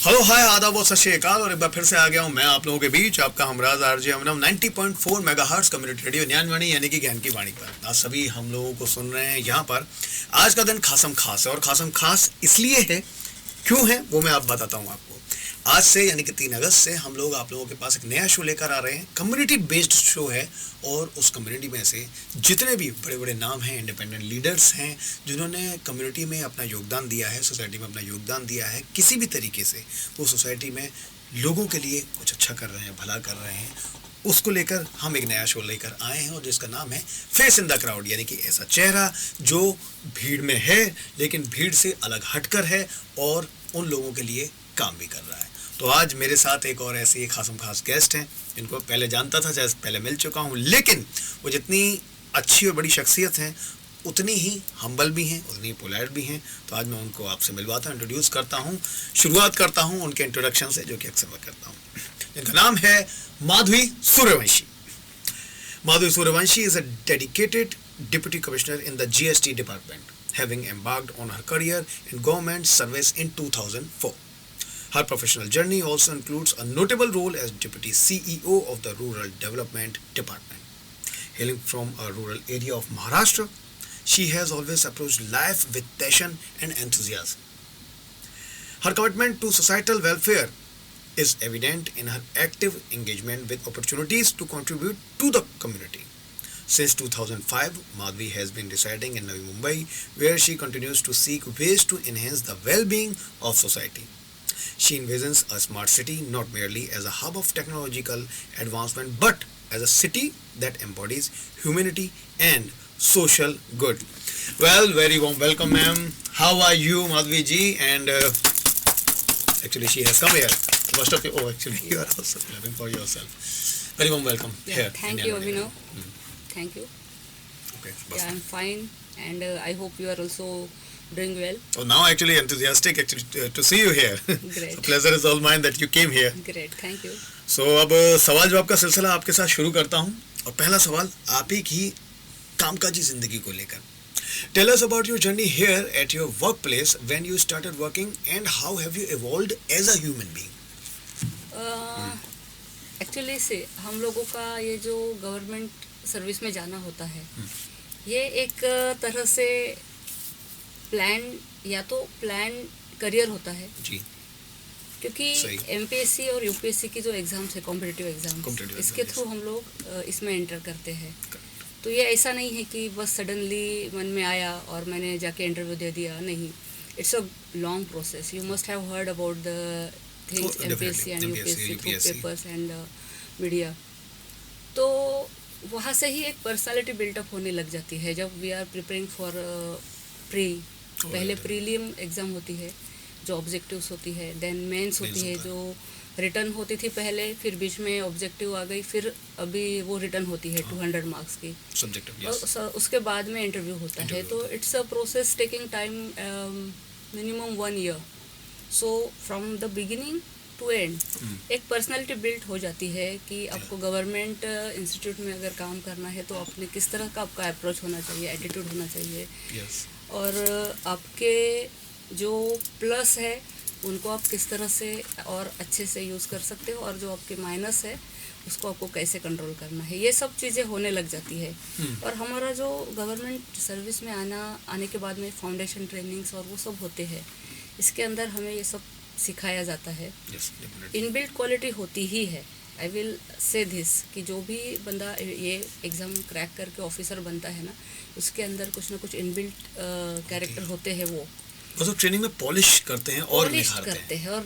Hello hi आदाब और सत श्री अकाल। और एक बार फिर से आ गया हूँ मैं आप लोगों के बीच, आपका Humraaz RJ अमनम 90.4 megahertz community radio Gyanvani यानी कि ज्ञान की वाणी पर। आज सभी हम लोगों को सुन रहे हैं यहाँ पर। आज का दिन खासम खास है और खासम खास इसलिए है, क्यों है वो मैं आप बताता हूँ आपको। आज से यानी कि 3 अगस्त से हम लोग आप लोगों के पास एक नया शो लेकर आ रहे हैं। कम्युनिटी बेस्ड शो है और उस कम्युनिटी में से जितने भी बड़े बड़े नाम हैं, इंडिपेंडेंट लीडर्स हैं, जिन्होंने कम्युनिटी में अपना योगदान दिया है, सोसाइटी में अपना योगदान दिया है, किसी भी तरीके से वो सोसाइटी में लोगों के लिए कुछ अच्छा कर रहे हैं, भला कर रहे हैं, उसको लेकर हम एक नया शो लेकर आए हैं और जिसका नाम है फेस इन द क्राउड, यानी कि ऐसा चेहरा जो भीड़ में है लेकिन भीड़ से अलग हटकर है और उन लोगों के लिए काम भी कर रहा है। तो आज मेरे साथ एक और ऐसे ही खासम खास गेस्ट हैं जिनको पहले जानता था, चाहे पहले मिल चुका हूँ, लेकिन वो जितनी अच्छी और बड़ी शख्सियत हैं उतनी ही हम्बल भी हैं, उतनी ही पोलाइट भी हैं। तो आज मैं उनको आपसे मिलवाता हूँ, इंट्रोड्यूस करता हूँ, शुरुआत करता हूँ उनके इंट्रोडक्शन से जो कि अक्सर मैं करता हूँ। जिनका नाम है Madhavi Suryavanshi. Madhavi Suryavanshi is a dedicated deputy commissioner in the GST department, having embarked on her career in government service in 2004. Her professional journey also includes a notable role as Deputy CEO of the Rural Development Department. Hailing from a rural area of Maharashtra, she has always approached life with passion and enthusiasm. Her commitment to societal welfare is evident in her active engagement with opportunities to contribute to the community. Since 2005, Madhvi has been residing in Navi Mumbai, where she continues to seek ways to enhance the well-being of society. She envisions a smart city not merely as a hub of technological advancement but as a city that embodies humanity and social good. Well, very warm welcome, ma'am. How are you, Madhvi ji? And actually, she has come here. Most of you, actually, you are also clapping for yourself. Very warm welcome here. Thank you, Abhinav. Thank you. Okay. Yeah, I'm fine, and I hope you are also doing well. Oh, now actually enthusiastic to see you here. Great. So pleasure is all mine that you came here. Great, thank you. So अब सवाल जवाब का सिलसिला आपके साथ शुरू करता हूँ और पहला सवाल आप ही की कामकाजी जिंदगी को लेकर. Tell us about your journey here at your workplace when you started working and how have you evolved as a human being? Actually से हम लोगों का ये जो गवर्नमेंट सर्विस में जाना होता है, ये एक तरह से प्लान करियर होता है जी. क्योंकि एमपीएससी और यूपीएससी की जो एग्ज़ाम्स है, कॉम्पिटिटिव एग्ज़ाम्स, इसके थ्रू हम लोग इसमें एंटर करते हैं. तो ये ऐसा नहीं है कि बस सडनली मन में आया और मैंने जाके इंटरव्यू दे दिया. नहीं, it's a long process. You must have heard about the things MPSC and UPSC through papers and media. तो वहाँ से ही एक पर्सनालिटी बिल्टअप होने लग जाती है. जब वी आर प्रिपेयरिंग फॉर पहले प्रीलिम एग्ज़ाम होती है जो ऑब्जेक्टिव्स होती है, देन मेंस होती है जो रिटर्न होती थी पहले, फिर बीच में ऑब्जेक्टिव आ गई, फिर अभी वो रिटर्न होती है 200 मार्क्स की सब्जेक्टिव, और उसके बाद में इंटरव्यू होता है. तो it's a process taking time minimum 1 year. So from the beginning to end एक पर्सनालिटी बिल्ड हो जाती है कि आपको गवर्नमेंट इंस्टीट्यूट में अगर काम करना है तो अपने किस तरह का आपका अप्रोच होना चाहिए, एटीट्यूड होना चाहिए. और आपके जो प्लस है उनको आप किस तरह से और अच्छे से यूज़ कर सकते हो, और जो आपके माइनस है उसको आपको कैसे कंट्रोल करना है, ये सब चीज़ें होने लग जाती है. और हमारा जो गवर्नमेंट सर्विस में आने के बाद में फाउंडेशन ट्रेनिंग्स और वो सब होते हैं, इसके अंदर हमें ये सब सिखाया जाता है. इनबिल्ट क्वालिटी होती ही है. आई विल से दिस कि जो भी बंदा ये एग्ज़ाम क्रैक करके ऑफिसर बनता है ना, उसके अंदर कुछ ना कुछ इनबिल्ट कैरेक्टर होते हैं. वो तो ट्रेनिंग में पॉलिश करते हैं और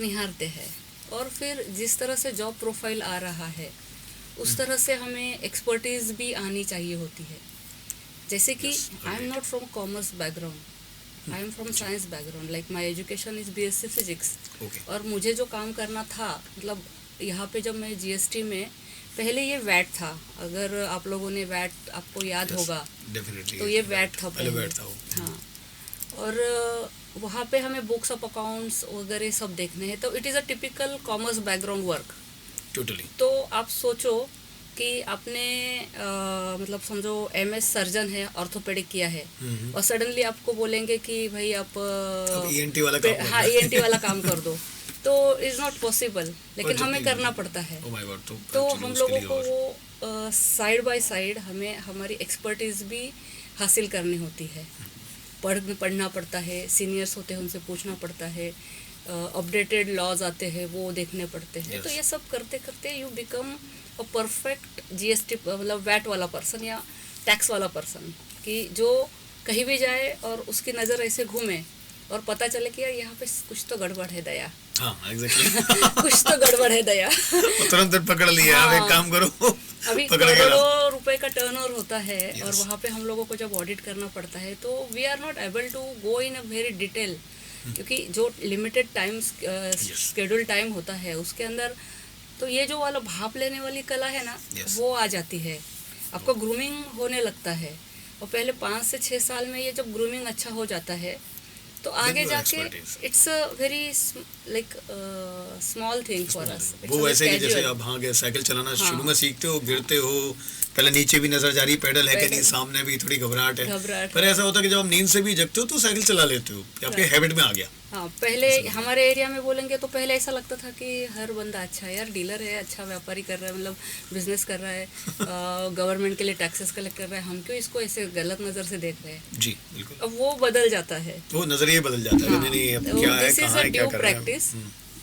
निहारते हैं. और फिर जिस तरह से जॉब प्रोफाइल आ रहा है उस तरह से हमें एक्सपर्टीज़ भी आनी चाहिए होती है. जैसे कि I am not from commerce background, I am from science background. Like my education is BSc physics. और मुझे जो काम करना था, मतलब यहाँ पे जब मैं जीएसटी में, पहले ये वैट था. अगर आप लोगों ने वैट आपको याद होगा तो ये वैट था पहले. हाँ, और वहाँ पे हमें बुक्स ऑफ अकाउंट्स वगैरह सब देखने हैं. तो it is a typical commerce background work totally. तो आप सोचो कि आपने मतलब समझो एमएस सर्जन है, ऑर्थोपेडिक किया है, और सडनली आपको बोलेंगे कि भाई आप ईएनटी वाला काम कर दो. तो इज़ नॉट पॉसिबल, लेकिन हमें करना पढ़ता है। तो हम लोगों को वो साइड बाय साइड हमें हमारी एक्सपर्टीज़ भी हासिल करनी होती है। पढ़ना पड़ता है, सीनियर्स होते हैं उनसे पूछना पड़ता है, अपडेटेड लॉज आते हैं वो देखने पड़ते हैं। तो ये सब करते करते you become a perfect GST मतलब वैट वाला पर्सन या टैक्स वाला पर्सन, कि जो कहीं भी जाए और उसकी नज़र ऐसे घूमे और पता चले कि यार यहाँ पे कुछ तो गड़बड़ है दया। हाँ, exactly. कुछ तो गड़बड़ है दया। तुरंत पकड़ लिया। हाँ, एक काम करो, अभी करोड़ों रुपए का टर्नओवर होता है। yes. और वहाँ पे हम लोगों को जब ऑडिट करना पड़ता है तो we are not able to go in a very detail, क्योंकि जो लिमिटेड टाइम शेड्यूल टाइम होता है उसके अंदर तो ये जो वाला भाप लेने वाली कला है ना, yes. वो आ जाती है। आपका ग्रूमिंग होने लगता है और पहले 5 से 6 साल में ये जब ग्रूमिंग अच्छा हो जाता है तो आगे जाके it's a very like small thing for us. वो ऐसे कि जैसे अब हाँ साइकिल चलाना शुरू में सीखते हो, गिरते हो, पहले नीचे भी नजर जा रही पेडल है कि नहीं, सामने भी थोड़ी घबराहट है, पर ऐसा होता है कि जब आप नींद से भी जगते हो तो साइकिल चला लेते हो, आपके हैबिट में आ गया। हाँ, पहले हमारे एरिया में बोलेंगे तो पहले ऐसा लगता था कि हर बंदा अच्छा है यार, डीलर है, अच्छा व्यापारी कर रहा है, मतलब बिजनेस कर रहा है, गवर्नमेंट के लिए टैक्सेस कलेक्ट कर रहा है, हम क्यों इसको ऐसे गलत नज़र से देख रहे हैं। जी बिल्कुल। अब वो बदल जाता है, वो नजरिया बदल जाता है। हाँ, नहीं, अब क्या है, कहाँ है, क्या कर रहे हैं। Practice,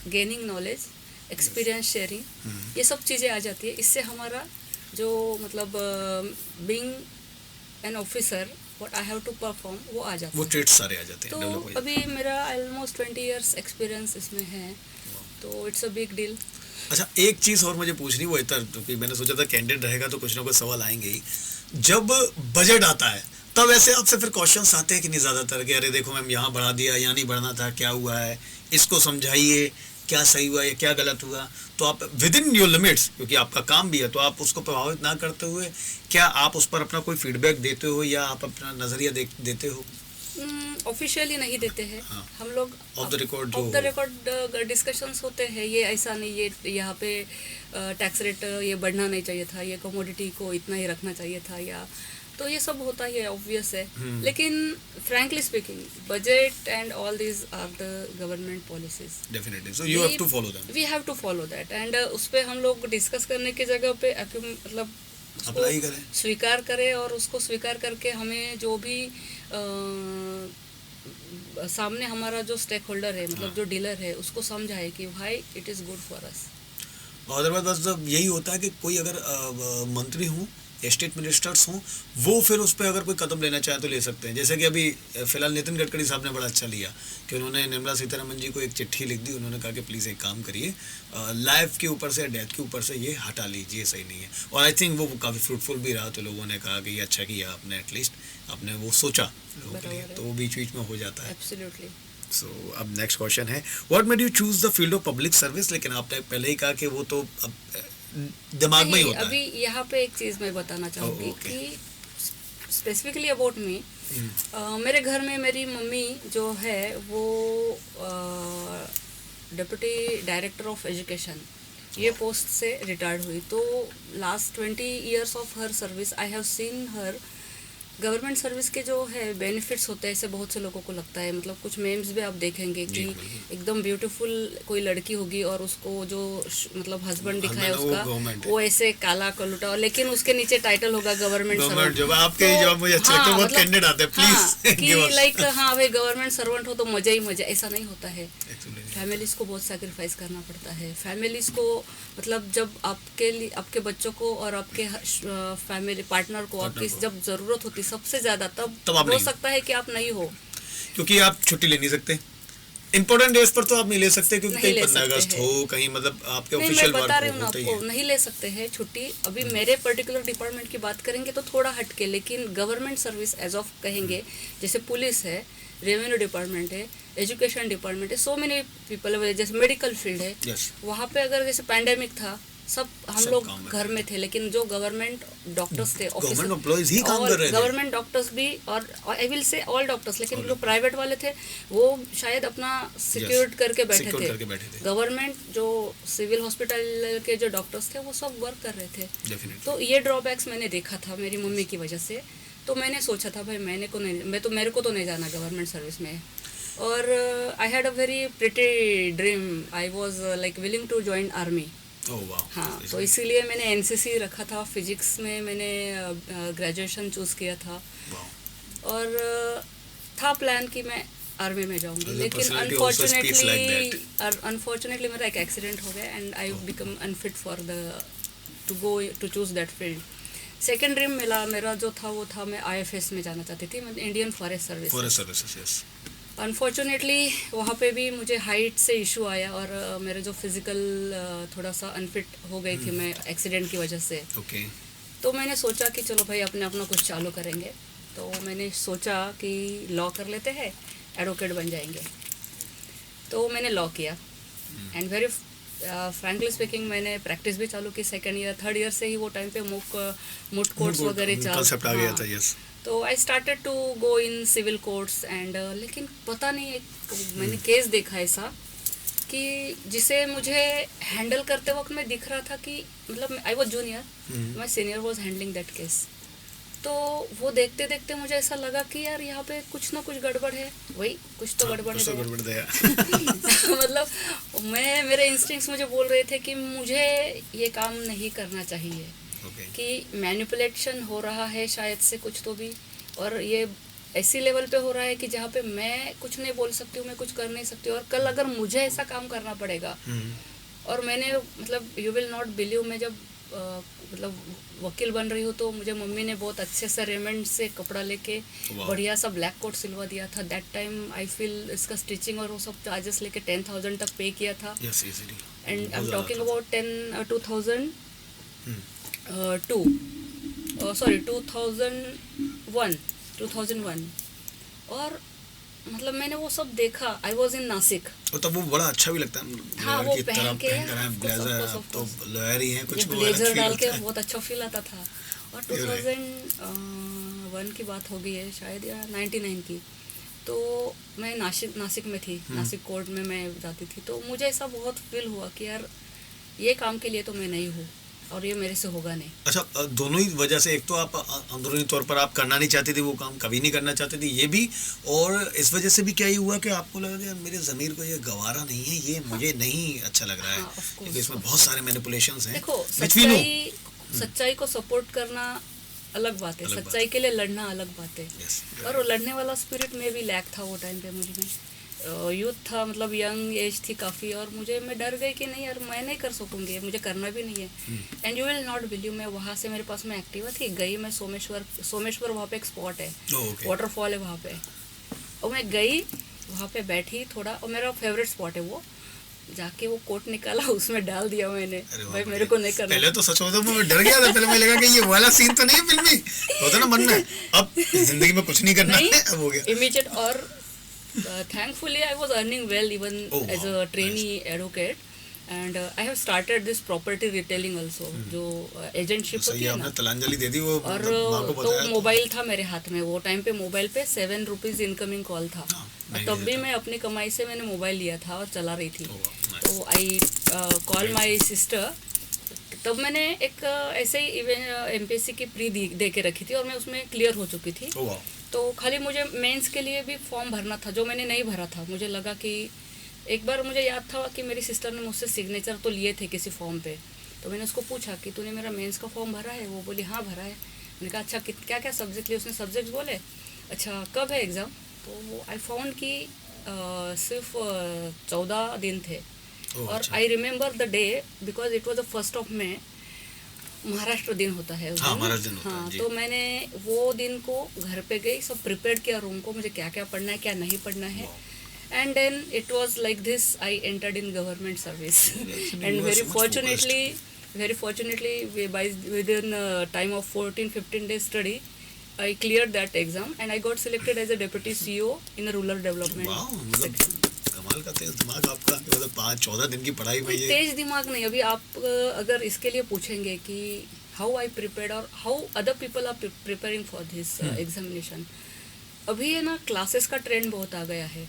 gaining knowledge, experience sharing, ये सब चीज़ें आ जाती है। इससे हमारा जो मतलब being an officer what I have to perform वो आ जाता है, वो ट्रेड्स सारे आ जाते हैं। तो अभी मेरा ऑलमोस्ट 20 इयर्स एक्सपीरियंस इसमें है, तो इट्स अ बिग डील। अच्छा, एक चीज़ और मुझे पूछनी, वो इतना क्योंकि मैंने सोचा था कैंडिडेट रहेगा तो कुछ ना कुछ सवाल आएंगे ही। जब बजट आता है तब ऐसे आपसे फिर क्वेश्चंस आते हैं कि नहीं ज़्यादातर, कि अरे देखो मैम यहाँ बढ़ा दिया, यहाँ नहीं बढ़ना था, क्या हुआ है, इसको समझाइए, क्या सही हुआ या क्या गलत हुआ। तो आप विद इन योर लिमिट्स, क्योंकि आपका काम भी है, तो आप उसको प्रभावित ना करते हुए क्या आप उस पर अपना कोई फीडबैक देते हो या आप अपना नज़रिया देते हो? ऑफिशियली नहीं देते हैं। हाँ। हम लोग ऑफ द रिकॉर्ड डिस्कशंस होते हैं, ये ऐसा नहीं, ये यहाँ पे टैक्स रेट ये बढ़ना नहीं चाहिए था, ये कमोडिटी को इतना ही रखना चाहिए था, या तो ये सब होता ही है, ऑब्वियस है। लेकिन frankly speaking budget and all these are the government policies, definitely, so you have to follow them, we have to follow that, and उस पे हम लोग डिस्कस करने की जगह पे मतलब अप्लाई करें, स्वीकार करें, और उसको स्वीकार करके हमें जो भी सामने हमारा जो स्टेक होल्डर है, मतलब जो डीलर है, उसको समझाए कि भाई it is good for us. Otherwise बस यही होता है कि कोई अगर मंत्री हूँ, स्टेट मिनिस्टर्स हों, वो फिर उस पर अगर कोई कदम लेना चाहे तो ले सकते हैं। जैसे कि अभी फिलहाल नितिन गडकरी साहब ने बड़ा अच्छा लिया कि उन्होंने निर्मला सीतारमन जी को एक चिट्ठी लिख दी, उन्होंने कहा कि प्लीज़ एक काम करिए, लाइफ के ऊपर से, डेथ के ऊपर से ये हटा लीजिए, सही नहीं है। और आई थिंक वो काफ़ी फ्रूटफुल भी रहा, तो लोगों ने कहा कि ये अच्छा किया आपने, एटलीस्ट आपने वो सोचा लोगों के लिए, तो वो बीच बीच में हो जाता है। एब्सोल्युटली। सो अब नेक्स्ट क्वेश्चन है, what made you choose the field of public service? लेकिन आपने पहले ही कहा कि वो तो अब दिमाग में ही होता है। अभी यहाँ पे एक चीज़ मैं बताना चाहूँगी कि स्पेसिफिकली अबाउट मी, मेरे घर में मेरी मम्मी जो है वो डिप्टी डायरेक्टर ऑफ एजुकेशन ये पोस्ट से रिटायर्ड हुई। तो last 20 years of her service I have scene her. Government service के जो है बेनिफिट्स होते हैं, ऐसे बहुत से लोगों को लगता है, मतलब कुछ मेम्स भी आप देखेंगे कि एकदम ब्यूटीफुल कोई लड़की होगी और उसको जो मतलब हस्बैंड दिखाया उसका वो ऐसे काला कलूटा, लेकिन उसके नीचे टाइटल होगा गवर्नमेंट सर्वेंट। जब आपके जवाब मुझे अच्छा लगता है, बहुत कैंडिडेट आते हैं, प्लीज कि लाइक हाँ भाई गवर्नमेंट सर्वेंट हो तो मजा ही मजा, ऐसा नहीं होता है। फैमिलीज को बहुत सैक्रिफाइस करना पड़ता है। फैमिलीज को मतलब जब आपके लिए, आपके बच्चों को और आपके फैमिली पार्टनर को आपकी जब जरूरत होती सबसे ज्यादा, तब हो सकता है कि आप नहीं हो, क्योंकि आप छुट्टी ले नहीं सकते। इंपॉर्टेंट डेज पर तो आप नहीं ले सकते, क्योंकि कहीं 15 अगस्त हो, कहीं मतलब आपके ऑफिशियल वर्क बता रही हूँ आपको, नहीं ले सकते हैं छुट्टी। अभी मेरे पर्टिकुलर डिपार्टमेंट की बात करेंगे तो थोड़ा हटके, लेकिन गवर्नमेंट सर्विस एज ऑफ कहेंगे, जैसे पुलिस है, रेवेन्यू डिपार्टमेंट है, एजुकेशन डिपार्टमेंट है, सो मेनी पीपल, जैसे मेडिकल फील्ड है, वहाँ पे अगर जैसे पैंडेमिक था, सब हम लोग घर में थे, लेकिन जो गवर्नमेंट डॉक्टर्स थे, गवर्नमेंट डॉक्टर्स भी, और I will say all doctors, लेकिन जो प्राइवेट वाले थे वो शायद अपना सिक्योर्ड करके बैठे थे। गवर्नमेंट जो सिविल हॉस्पिटल के जो डॉक्टर्स थे वो सब वर्क कर रहे थे। तो ये ड्रॉबैक्स मैंने देखा था मेरी मम्मी की वजह से, तो मैंने सोचा था भाई मेरे को तो नहीं जाना गवर्नमेंट सर्विस में। और I had a very pretty dream, I was like willing to join army. हाँ, तो इसीलिए मैंने एनसीसी रखा था, फिजिक्स में मैंने ग्रेजुएशन चूज़ किया था। और था प्लान कि मैं आर्मी में जाऊंगी, लेकिन अनफॉर्चुनेटली मेरा एक एक्सीडेंट हो गया and I become unfit for the two choose that field. Second dream मेरा जो था वो था मैं आईएफएस में जाना चाहती थी, मैं इंडियन फॉरेस्ट सर्विस। अनफॉर्चुनेटली वहाँ पे भी मुझे हाइट से इशू आया और मेरे जो फिजिकल थोड़ा सा अनफिट हो गई थी मैं एक्सीडेंट की वजह से। तो मैंने सोचा कि चलो भाई अपना कुछ चालू करेंगे, तो मैंने सोचा कि लॉ कर लेते हैं, एडवोकेट बन जाएंगे। तो मैंने लॉ किया एंड वेरी फ्रैंकली स्पीकिंग मैंने प्रैक्टिस भी चालू की। सेकेंड ईयर थर्ड ईयर से ही वो टाइम पे मूट कोर्ट्स वगैरह चालू। तो I started to go in civil courts and लेकिन पता नहीं मैंने केस देखा ऐसा कि जिसे मुझे हैंडल करते वक्त में दिख रहा था कि मतलब I was junior, my senior was handling that case. तो वो देखते देखते मुझे ऐसा लगा कि यार यहाँ पे कुछ ना कुछ गड़बड़ है, वही कुछ तो गड़बड़ है। मतलब मेरे इंस्टिंक्ट्स मुझे बोल रहे थे कि मुझे ये काम नहीं करना चाहिए, कि मैनिपुलेशन हो रहा है शायद से कुछ तो भी, और ये ऐसी लेवल पे हो रहा है कि जहाँ पे मैं कुछ नहीं बोल सकती हूँ, मैं कुछ कर नहीं सकती हूँ, और कल अगर मुझे ऐसा काम करना पड़ेगा। और मैंने मतलब यू विल नॉट बिलीव, मैं जब मतलब वकील बन रही हूँ तो मुझे मम्मी ने बहुत अच्छे से रेमंड से कपड़ा लेके बढ़िया सा ब्लैक कोट सिलवा दिया था। दैट टाइम आई फील इसका स्टिचिंग और वो सब चार्जेस लेके 10,000 तक पे किया था। And I am talking about 2001। और मतलब मैंने वो सब देखा। आई वॉज इन नासिक, तब वो बड़ा अच्छा भी लगता है। हाँ, वो पहन के ब्लेजर, तो लॉयर ही हैं, कुछ ब्लेजर डाल के बहुत अच्छा फील आता था। और 2001 की बात हो गई है शायद, या 99 की। तो मैं नासिक में थी, नासिक कोर्ट में मैं जाती थी। तो मुझे ऐसा बहुत फील हुआ कि यार ये काम के लिए तो मैं नहीं हूँ और ये मेरे से होगा नहीं। अच्छा, दोनों ही वजह से, एक तो आप अंदरूनी तौर पर आप करना नहीं चाहती थी वो काम, कभी नहीं करना चाहती थी, ये भी, और इस वजह से भी क्या ही हुआ कि आपको लगा कि मेरे ज़मीर को ये गवारा नहीं है, ये मुझे नहीं अच्छा लग रहा है, क्योंकि इसमें बहुत सारे मैनिपुलेशंस हैं। देखो, सच्चाई को सपोर्ट करना अलग बात है, सच्चाई के लिए लड़ना अलग बात है। और वो लड़ने वाला स्पिरिट में भी लैक था वो टाइम पे मुझ में। यूथ था, मतलब यंग एज थी काफ़ी, और मैं डर गई कि नहीं यार मैं नहीं कर सकूँगी, मुझे करना भी नहीं है। And you will not believe, मैं वहाँ से मेरे पास में एक्टिवा थी, गई मैं सोमेश्वर वहाँ पे एक स्पॉट है, वाटरफॉल है वहाँ पे। और मैं गई वहाँ पे बैठी थोड़ा, और मेरा फेवरेट स्पॉट है वो, जाके वो कोट निकाला, उसमें डाल दिया मैंने। भाई मेरे को नहीं करना। पहले तो सच होता मैं डर गया था, पहले मुझे लगा कि ये वाला सीन तो नहीं है फिल्मी, होता ना मन में, अब जिंदगी में कुछ नहीं करना है, अब हो गया इमीडिएट। और thankfully I was earning well even as a trainee advocate, and I have started this property retailing also, जो एजेंटशिप होती है ना, तलांजलि दे दी वो। और तो मोबाइल था मेरे हाथ में वो टाइम पे, मोबाइल पे 7 रुपीज़ इनकमिंग कॉल था। तब भी मैं अपनी कमाई से मैंने मोबाइल लिया था और चला रही थी। तो आई कॉल माई सिस्टर। तब मैंने एक ऐसे ही एमपीएससी की प्री दे के रखी थी और मैं उसमें क्लियर हो चुकी थी। तो खाली मुझे मेंस के लिए भी फॉर्म भरना था, जो मैंने नहीं भरा था। मुझे लगा कि एक बार मुझे याद था कि मेरी सिस्टर ने मुझसे सिग्नेचर तो लिए थे किसी फॉर्म पे, तो मैंने उसको पूछा कि तूने मेरा मेंस का फॉर्म भरा है? वो बोली हाँ भरा है। मैंने कहा अच्छा क्या क्या सब्जेक्ट लिए? उसने सब्जेक्ट बोले। अच्छा कब है एग्ज़ाम? तो वो आई फाउंड कि सिर्फ 14 दिन थे। और I remember the day because it was the 1st of May, Maharashtra दिन होता है उस दिन। हाँ, तो मैंने वो दिन को घर पे गई, सब प्रिपेयर किया रूम को, मुझे क्या क्या पढ़ना है क्या नहीं पढ़ना है। And then it was like this, I entered in government service and very fortunately within time of 14-15 days study I cleared that exam and I got selected as a deputy CEO in a rural development section. कमाल का तेज दिमाग आपका, मतलब 5-14 दिन की पढ़ाई में ये तेज दिमाग नहीं। अभी आप अगर इसके लिए पूछेंगे कि हाउ आई प्रिपेयर्ड और how other people are preparing for this examination, अभी है ना क्लासेस का ट्रेंड बहुत आ गया है।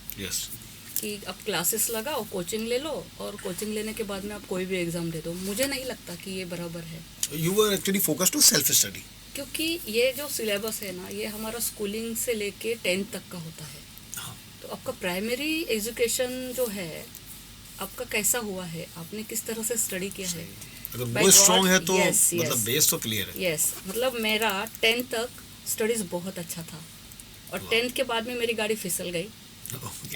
कि आप क्लासेस लगाओ, कोचिंग ले लो, और कोचिंग लेने के बाद में आप कोई भी एग्जाम दे दो। मुझे नहीं लगता कि ये बराबर है। You were actually focused to self study, क्योंकि ये जो सिलेबस है ना, ये हमारा स्कूलिंग से लेके 10th तक का होता है। तो आपका प्राइमरी एजुकेशन जो है आपका कैसा हुआ है, आपने किस तरह से स्टडी किया है? अगर वो स्ट्रॉन्ग है तो मतलब बेस तो क्लियर है। यस, मतलब मेरा 10th तक स्टडीज बहुत अच्छा था और 10th के बाद में मेरी गाड़ी फिसल गई।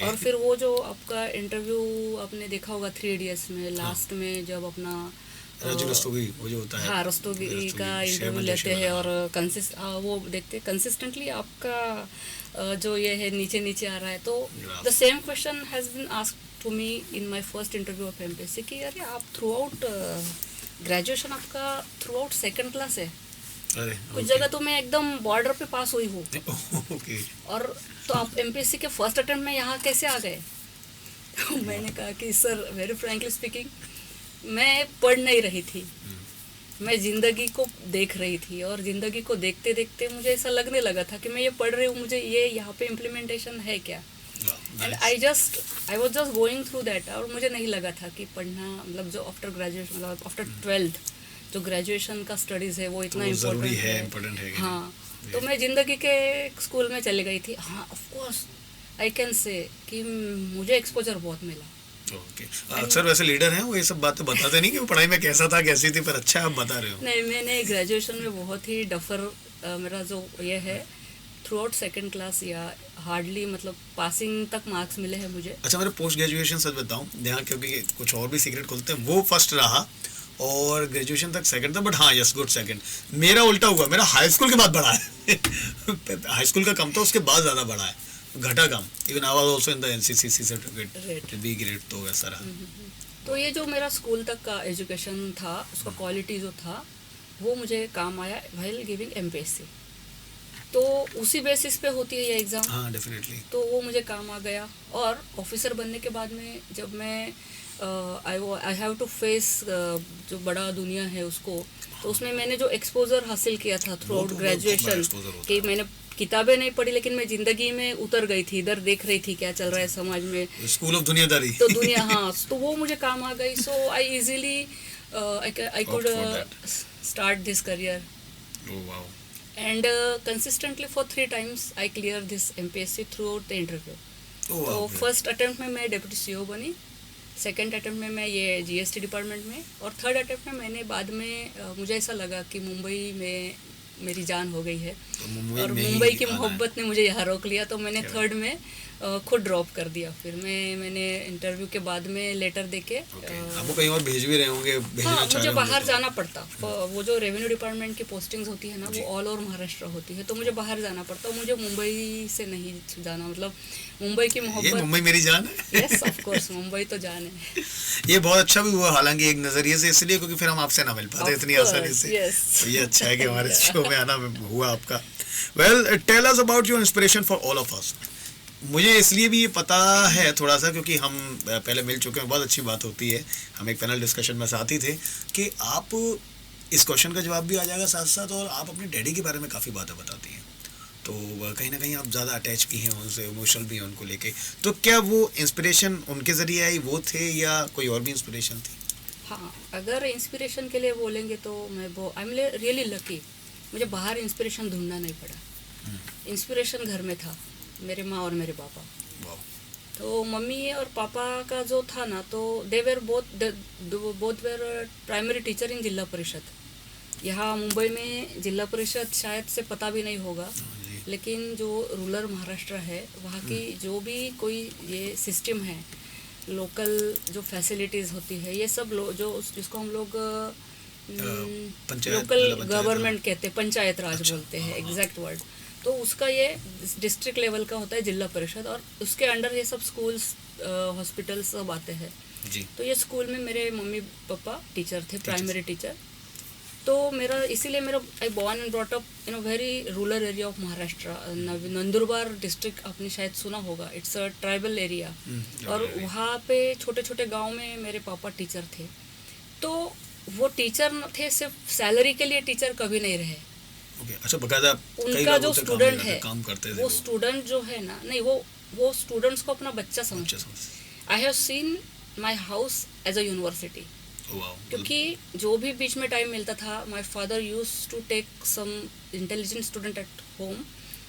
और फिर वो जो आपका इंटरव्यू आपने देखा होगा 3 इडियट्स में, लास्ट में जब अपना रस्तोगी वो जो होता है, हाँ रस्तोगी का इंटरव्यू लेते हैं और वो देखते कंसिस्टेंटली आपका जो ये है नीचे नीचे आ रहा है, तो the same question has been asked to me in my first interview of MPSC कि अरे आप थ्रू आउट ग्रेजुएशन आपका थ्रू आउट सेकेंड क्लास है, कुछ जगह तो मैं एकदम बॉर्डर पे पास हुई हूँ और तो आप एमपीएससी के फर्स्ट अटेम्प्ट में यहाँ कैसे आ गए? तो मैंने कहा कि सर वेरी फ्रैंकली स्पीकिंग मैं पढ़ नहीं रही थी, मैं ज़िंदगी को देख रही थी और ज़िंदगी को देखते देखते मुझे ऐसा लगने लगा था कि मैं ये पढ़ रही हूँ, मुझे ये यहाँ पे इम्प्लीमेंटेशन है क्या, and I was just going through that. और मुझे नहीं लगा था कि पढ़ना मतलब जो आफ्टर ग्रेजुएशन मतलब आफ्टर 12th जो ग्रेजुएशन का स्टडीज़ है वो इतना इम्पोर्टेंट है। हाँ, तो मैं ज़िंदगी के स्कूल में चली गई थी। हाँ of course I can say कि मुझे एक्सपोजर बहुत मिला। अक्सर वैसे लीडर हैं वो ये सब बातें बताते नहीं कि वो पढ़ाई में कैसा था कैसी थी, पर अच्छा आप बता रहे हो। नहीं, मैंने ग्रेजुएशन में बहुत ही डफर मेरा जो ये है थ्रू आउट सेकेंड क्लास या हार्डली मतलब पासिंग तक मार्क्स मिले हैं मुझे। अच्छा, मेरे पोस्ट ग्रेजुएशन सच बताऊं यहाँ, क्योंकि कुछ और भी सीक्रेट खोलते हैं, वो फर्स्ट रहा और ग्रेजुएशन तक सेकंड था, बट हाँ यस गुड सेकंड। मेरा उल्टा हुआ, मेरा हाई स्कूल के बाद बढ़ा है हाई स्कूल का कम था, उसके बाद ज़्यादा बढ़ा है, घटा कम। Even I was also in the NCC certificate B grade, तो वैसा रहा। तो ये जो मेरा स्कूल तक का एजुकेशन था उसका क्वालिटी जो था वो मुझे काम आया व्हाइल गिविंग एमपीएससी। तो उसी बेसिस पे होती है ये एग्ज़ाम। हाँ डेफिनेटली। तो वो मुझे काम आ गया और ऑफिसर बनने के बाद में जब मैं आई हैव टू फेस जो बड़ा दुनिया है उसको, तो उसमें मैंने जो एक्सपोजर हासिल किया था थ्रू आउट ग्रेजुएशन कि मैंने किताबें नहीं पढ़ी लेकिन मैं जिंदगी में उतर गई थी, इधर देख रही थी क्या चल रहा है समाज में, स्कूल ऑफ दुनियादारी। तो दुनिया हाँ, तो वो मुझे काम आ गई। So I easily I could start this career and consistently for 3 times I clear this MPSC throughout the interview। तो फर्स्ट अटेम्प्ट में मैं डिप्टी सीईओ बनी, सेकंड अटेम्प्ट में मैं ये जीएसटी डिपार्टमेंट में, और थर्ड अटेम्प्ट में मैंने बाद में मुझे ऐसा लगा कि मुंबई में मेरी जान हो गई है और मुंबई की मोहब्बत ने मुझे यहाँ रोक लिया, तो मैंने थर्ड में खुद ड्रॉप कर दिया। फिर मैंने इंटरव्यू के बाद में लेटर देके आपको कहीं और भेज भी रहे होंगे, हाँ मुझे बाहर जाना पड़ता। वो जो रेवेन्यू डिपार्टमेंट की पोस्टिंग्स होती है ना वो ऑल ओवर महाराष्ट्र होती है, तो मुझे बाहर जाना पड़ता। मुझे मुंबई से नहीं जाना, मतलब मुंबई की मोहब्बत, मुंबई मेरी जान है। यस ऑफ कोर्स मुंबई तो जान है। ये बहुत अच्छा भी हुआ हालांकि एक नजरिए से, इसलिए क्योंकि फिर हम आपसे ना मिल पाते इतनी आसानी से। तो ये अच्छा है कि हमारे शो में आना हुआ आपका। Well tell us about your inspiration for all of us. मुझे इसलिए भी ये पता है थोड़ा सा क्योंकि हम पहले मिल चुके हैं, बहुत अच्छी बात होती है, हम एक पैनल डिस्कशन में साथी थे कि आप इस क्वेश्चन का जवाब भी आ जाएगा साथ साथ, और आप अपने डैडी के बारे में काफ़ी बातें बताती हैं, तो कहीं ना कहीं आप ज़्यादा अटैच भी हैं उनसे, इमोशनल भी हैं उनको लेके। तो क्या वो इंस्पिरेशन उनके ज़रिए आई वो थे या कोई और भी इंस्पिरेशन थी? हाँ, अगर इंस्पिरेशन के लिए बोलेंगे तो मैं वो आई एम रियली लकी, मुझे बाहर इंस्पिरेशन ढूंढना नहीं पड़ा। इंस्पिरेशन घर में था, मेरे माँ और मेरे पापा। तो मम्मी और पापा का जो था ना, तो they were both where primary teacher इन जिला परिषद। यहाँ मुंबई में जिला परिषद शायद से पता भी नहीं होगा, लेकिन जो रूरल महाराष्ट्र है वहाँ की जो भी कोई ये सिस्टम है, लोकल जो फैसिलिटीज़ होती है, ये सब जो जिसको हम लोग लोकल गवर्नमेंट कहते हैं, पंचायत राज बोलते हैं एग्जैक्ट वर्ड, तो उसका ये डिस्ट्रिक्ट लेवल का होता है जिला परिषद, और उसके अंडर ये सब स्कूल्स हॉस्पिटल सब आते हैं जी। तो ये स्कूल में मेरे मम्मी पापा टीचर थे, प्राइमरी टीचर। तो मेरा इसीलिए मेरा I born and brought up in a very rural area of Maharashtra. Nandurbar district आपने शायद सुना होगा, इट्स अ ट्राइबल एरिया, और वहाँ पे छोटे छोटे गाँव में मेरे पापा टीचर थे। तो वो टीचर थे, सिर्फ सैलरी के लिए टीचर कभी नहीं रहे। अच्छा, बकायदा उनका जो स्टूडेंट है काम करते थे, वो स्टूडेंट जो है ना, नहीं वो स्टूडेंट्स को अपना बच्चा समझते। I have seen my house as a university, क्योंकि जो भी बीच में टाइम मिलता था, my father used to take some intelligent student at home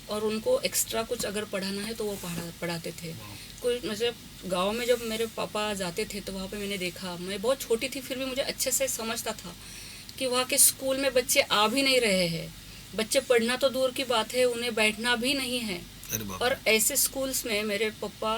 और उनको एक्स्ट्रा कुछ अगर पढ़ाना है तो वो पढ़ाते थे। कोई मतलब गांव में जब मेरे पापा जाते थे तो वहाँ पे मैंने देखा, मैं बहुत छोटी थी फिर भी मुझे अच्छे से समझता था कि वहाँ के स्कूल में बच्चे आ भी नहीं रहे हैं, बच्चे पढ़ना तो दूर की बात है, उन्हें बैठना भी नहीं है। और ऐसे स्कूल्स में मेरे पापा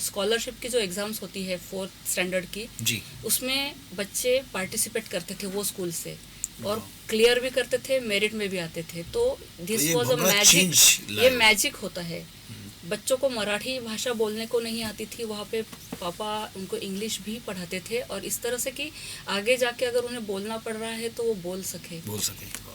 स्कॉलरशिप की जो एग्ज़ाम्स होती है 4th स्टैंडर्ड की जी, उसमें बच्चे पार्टिसिपेट करते थे वो स्कूल से, और क्लियर भी करते थे, मेरिट में भी आते थे। तो दिस वाज अ मैजिक, ये मैजिक होता है। बच्चों को मराठी भाषा बोलने को नहीं आती थी, वहाँ पे पापा उनको इंग्लिश भी पढ़ाते थे, और इस तरह से कि आगे जाके अगर उन्हें बोलना पड़ रहा है तो वो बोल सके।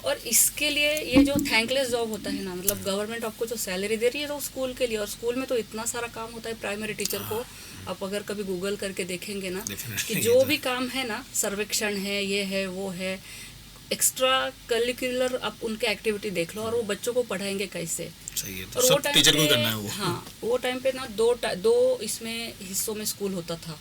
और इसके लिए ये जो थैंकलेस जॉब होता है ना, मतलब गवर्नमेंट आपको जो सैलरी दे रही है तो स्कूल के लिए, और स्कूल में तो इतना सारा काम होता है प्राइमरी टीचर को। आप अगर कभी गूगल करके देखेंगे ना कि जो भी काम है ना, सर्वेक्षण है, ये है, वो है, एक्स्ट्रा करिकुलर आप उनके एक्टिविटी देख लो, और वो बच्चों को पढ़ाएंगे कैसे। सही है, तो और सब टीचर को करना है वो। हाँ, वो टाइम पे ना दो इसमें हिस्सों में स्कूल होता था।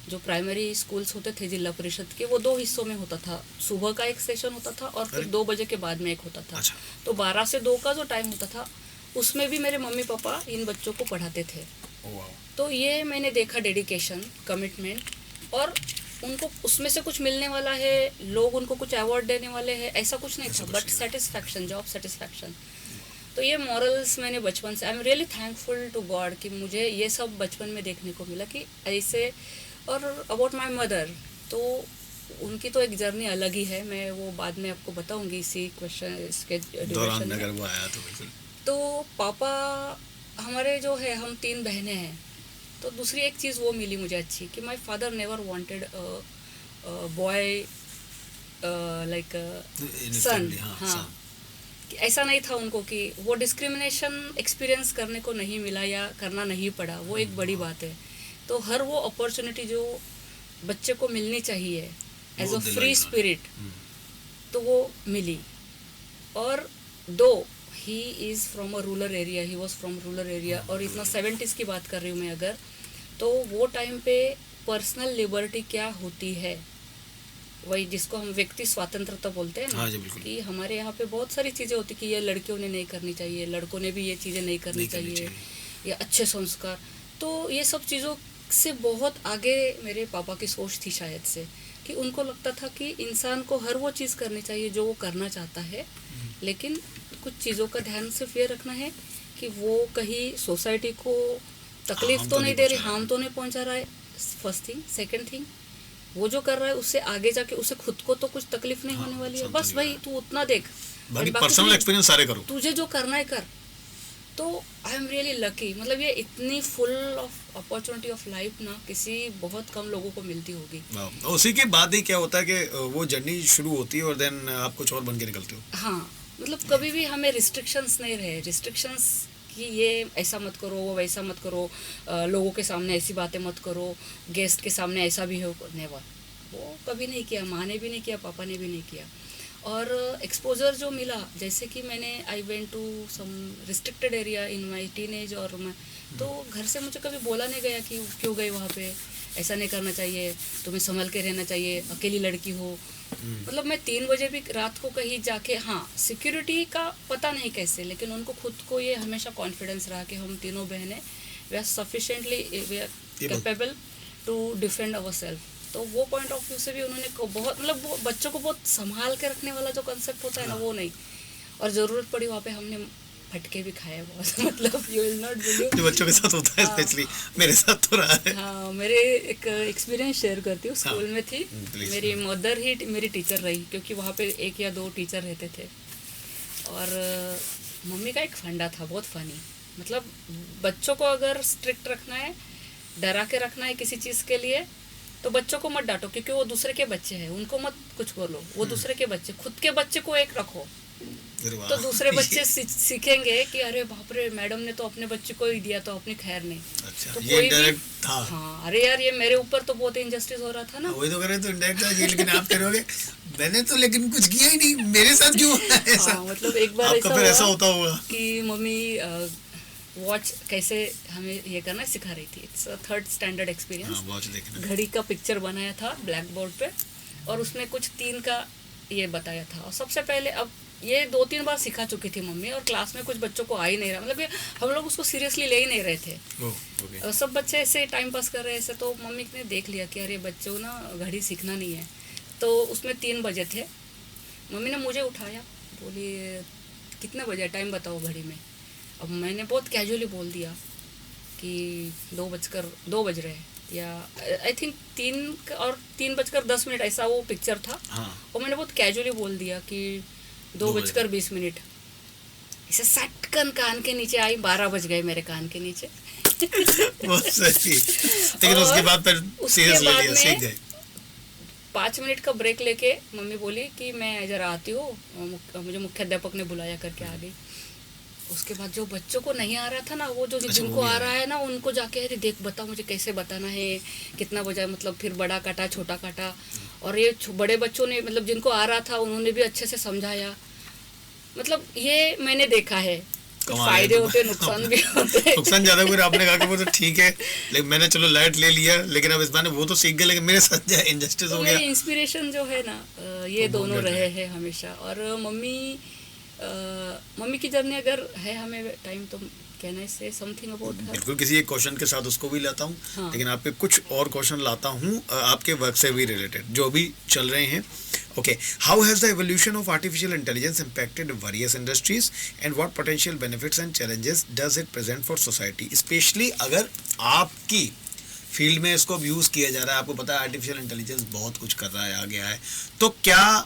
जो प्राइमरी स्कूल्स होते थे जिला परिषद के, वो 2 हिस्सों में होता था। सुबह का एक सेशन होता था और फिर 2 बजे के बाद में एक होता था। अच्छा। तो 12 से 2 का जो टाइम होता था उसमें भी मेरे मम्मी पापा इन बच्चों को पढ़ाते थे। तो ये मैंने देखा, डेडिकेशन, कमिटमेंट, और उनको उसमें से कुछ मिलने वाला है, लोग उनको कुछ अवार्ड देने वाले हैं, ऐसा कुछ नहीं था, बट सेटिस्फैक्शन, जॉब सेटिस्फैक्शन। तो ये मॉरल्स मैंने बचपन से, I am really thankful to God कि मुझे ये सब बचपन में देखने को मिला कि ऐसे। और अबाउट माई मदर, तो उनकी तो एक जर्नी अलग ही है, मैं वो बाद में आपको बताऊंगी इसी क्वेश्चन इसके दौरान अगर वो आया तो। बिल्कुल। तो पापा हमारे जो है, हम 3 बहनें हैं, तो दूसरी एक चीज़ वो मिली मुझे अच्छी कि my father never wanted boy like son. हाँ, कि ऐसा नहीं था उनको कि वो डिस्क्रिमिनेशन एक्सपीरियंस करने को नहीं मिला या करना नहीं पड़ा, वो एक बड़ी बात है। तो हर वो अपॉर्चुनिटी जो बच्चे को मिलनी चाहिए एज अ फ्री स्पिरिट, तो वो मिली। और दो he is from a rural area, he was from rural area, और इतना 70s की बात कर रही हूँ मैं अगर, तो वो टाइम पे पर्सनल लिबर्टी क्या होती है, वही जिसको हम व्यक्ति स्वतंत्रता बोलते हैं ना। हाँ जी, कि हमारे यहाँ पे बहुत सारी चीज़ें होती कि ये लड़कियों ने नहीं करनी चाहिए, लड़कों ने भी ये चीज़ें नहीं करनी चाहिए, या अच्छे संस्कार। तो ये सब चीज़ों से बहुत आगे मेरे पापा की सोच थी शायद से, कि उनको लगता था कि इंसान को हर वो चीज़ करनी चाहिए जो वो करना चाहता है, लेकिन कुछ चीज़ों का ध्यान सिर्फ ये रखना है कि वो कहीं सोसाइटी को तकलीफ तो नहीं दे रही, हार्म तो नहीं पहुंचा रहा है, फर्स्ट थिंग। सेकंड थिंग, वो जो कर रहा है उससे आगे जाके उसे खुद को तो कुछ तकलीफ नहीं होने वाली है, बस भाई तू उतना देख, बाकी पर्सनल एक्सपीरियंस सारे करो, तुझे जो करना है कर। तो आई एम रियली लकी, मतलब ये इतनी full of opportunity of life ना किसी बहुत कम लोगों को मिलती होगी। उसी के बाद ही क्या होता है कि वो जर्नी शुरू होती है और देन आप कुछ और बन के निकलते हो। हाँ, मतलब कभी भी हमें रिस्ट्रिक्शंस नहीं रहे, रिस्ट्रिक्शंस कि ये ऐसा मत करो, वो वैसा मत करो, लोगों के सामने ऐसी बातें मत करो, गेस्ट के सामने ऐसा भी हो, नेवर, वो कभी नहीं किया, माँ ने भी नहीं किया, पापा ने भी नहीं किया। और एक्सपोजर जो मिला, जैसे कि मैंने I went to some restricted area in my teenage, और मैं तो घर से मुझे कभी बोला नहीं गया कि क्यों गई वहाँ पे, ऐसा नहीं करना चाहिए, तुम्हें संभल के रहना चाहिए, अकेली लड़की हो। मतलब मैं 3 बजे भी रात को कहीं जाके, हाँ सिक्योरिटी का पता नहीं कैसे, लेकिन उनको खुद को ये हमेशा कॉन्फिडेंस रहा कि हम तीनों बहनें we are sufficiently capable to defend our self. तो वो पॉइंट ऑफ व्यू से भी उन्होंने बहुत, मतलब वो बच्चों को बहुत संभाल के रखने वाला जो कंसेप्ट होता है ना, वो नहीं। और ज़रूरत पड़ी वहाँ पे हमने फटके भी खाए बहुत, मतलब यू विल नॉट बिलीव, जो बच्चों के साथ होता है, स्पेशली मेरे साथ तो रहा है। हाँ, मेरे एक एक्सपीरियंस शेयर करती हूँ। स्कूल में थी, मेरी मदर ही मेरी टीचर रही, क्योंकि वहाँ पे 1 या 2 टीचर रहते थे। और मम्मी का एक फंडा था बहुत फनी, मतलब बच्चों को अगर स्ट्रिक्ट रखना है, डरा के रखना है किसी चीज़ के लिए, तो बच्चों को मत डांटो, क्योंकि वो दूसरे के बच्चे हैं, उनको मत कुछ बोलो, वो दूसरे के बच्चे, खुद के बच्चे को एक रखो, तो दूसरे बच्चे सीखेंगे कि अरे बाप रे, मैडम ने तो अपने बच्चे को ही दिया, तो अपनी खैर नहीं। अच्छा, तो ये इंडायरेक्ट था। हाँ, अरे यार ये मेरे ऊपर तो बहुत इंजस्टिस हो रहा था ना। वही तो करे, तो इंडायरेक्ट था ये, लेकिन आप करोगे मैंने तो लेकिन कुछ किया ही नहीं, मेरे साथ क्यों ऐसा? हाँ, मतलब एक बार ऐसा होता होगा कि मम्मी वॉच कैसे हमें ये करना सिखा रही थी। It's 3rd standard experience. घड़ी का पिक्चर बनाया था ब्लैक बोर्ड पे, और उसमें कुछ 3 का ये बताया था। और सबसे पहले, अब ये 2-3 बार सिखा चुकी थी मम्मी, और क्लास में कुछ बच्चों को आ ही नहीं रहा, मतलब ये हम लोग उसको सीरियसली ले ही नहीं रहे थे। okay. सब बच्चे ऐसे टाइम पास कर रहे हैं ऐसे, तो मम्मी ने देख लिया कि अरे बच्चों ना घड़ी सीखना नहीं है। तो उसमें 3 बजे थे, मम्मी ने मुझे उठाया, बोली कितने बजे टाइम बताओ घड़ी में। अब मैंने बहुत कैजुअली बोल दिया कि 2 बज रहे हैं, या आई थिंक 3:10 ऐसा वो पिक्चर था। हाँ. और मैंने बहुत कैजुअली बोल दिया कि 2:20। इसे सटकन कान के नीचे आई, 12 बज गए मेरे कान के नीचे। बहुत सही। लेकिन उसके बाद फिर सीरियस ले लिया, सीख गए। 5 मिनट का ब्रेक लेके मम्मी बोली कि मैं जरा आती हूँ, मुझे मुख्याध्यापक ने बुलाया करके आ गई। उसके बाद जो बच्चों को नहीं आ रहा था ना, वो जो जिनको आ रहा है ना, उनको जाके अरे देख बता मुझे कैसे बताना है, कितना बजा, मतलब फिर बड़ा काटा छोटा काटा। और ये बड़े बच्चों ने, मतलब जिनको आ रहा था उन्होंने भी अच्छे से समझाया। मतलब ये मैंने देखा है, फायदे होते नुकसान भी होते। नुकसान ज्यादा हुए, आपने कहा कि वो तो ठीक है, लेकिन मैंने चलो लाइट ले लिया, लेकिन अब इस बार वो तो सीख गए, लेकिन मेरे साथ इनजस्टिस हो गया। मेरी इंस्पिरेशन जो है ना, ये दोनों रहे हैं हमेशा। और मम्मी की जर्नी अगर है हमें टाइम, तो कैन आई से समथिंग अबाउट हर। बिल्कुल, किसी एक क्वेश्चन के साथ उसको भी लाता हूँ। हाँ. लेकिन आपके कुछ और क्वेश्चन लाता हूँ आपके वर्क से भी रिलेटेड, जो भी चल रहे हैं। Okay, how has the evolution of artificial intelligence impacted various industries and what potential benefits and challenges does it present for society? Especially अगर आपकी फील्ड में इसको अब यूज़ किया जा रहा है, आपको पता है आर्टिफिशियल इंटेलिजेंस बहुत कुछ कर रहा है, आ गया है, तो क्या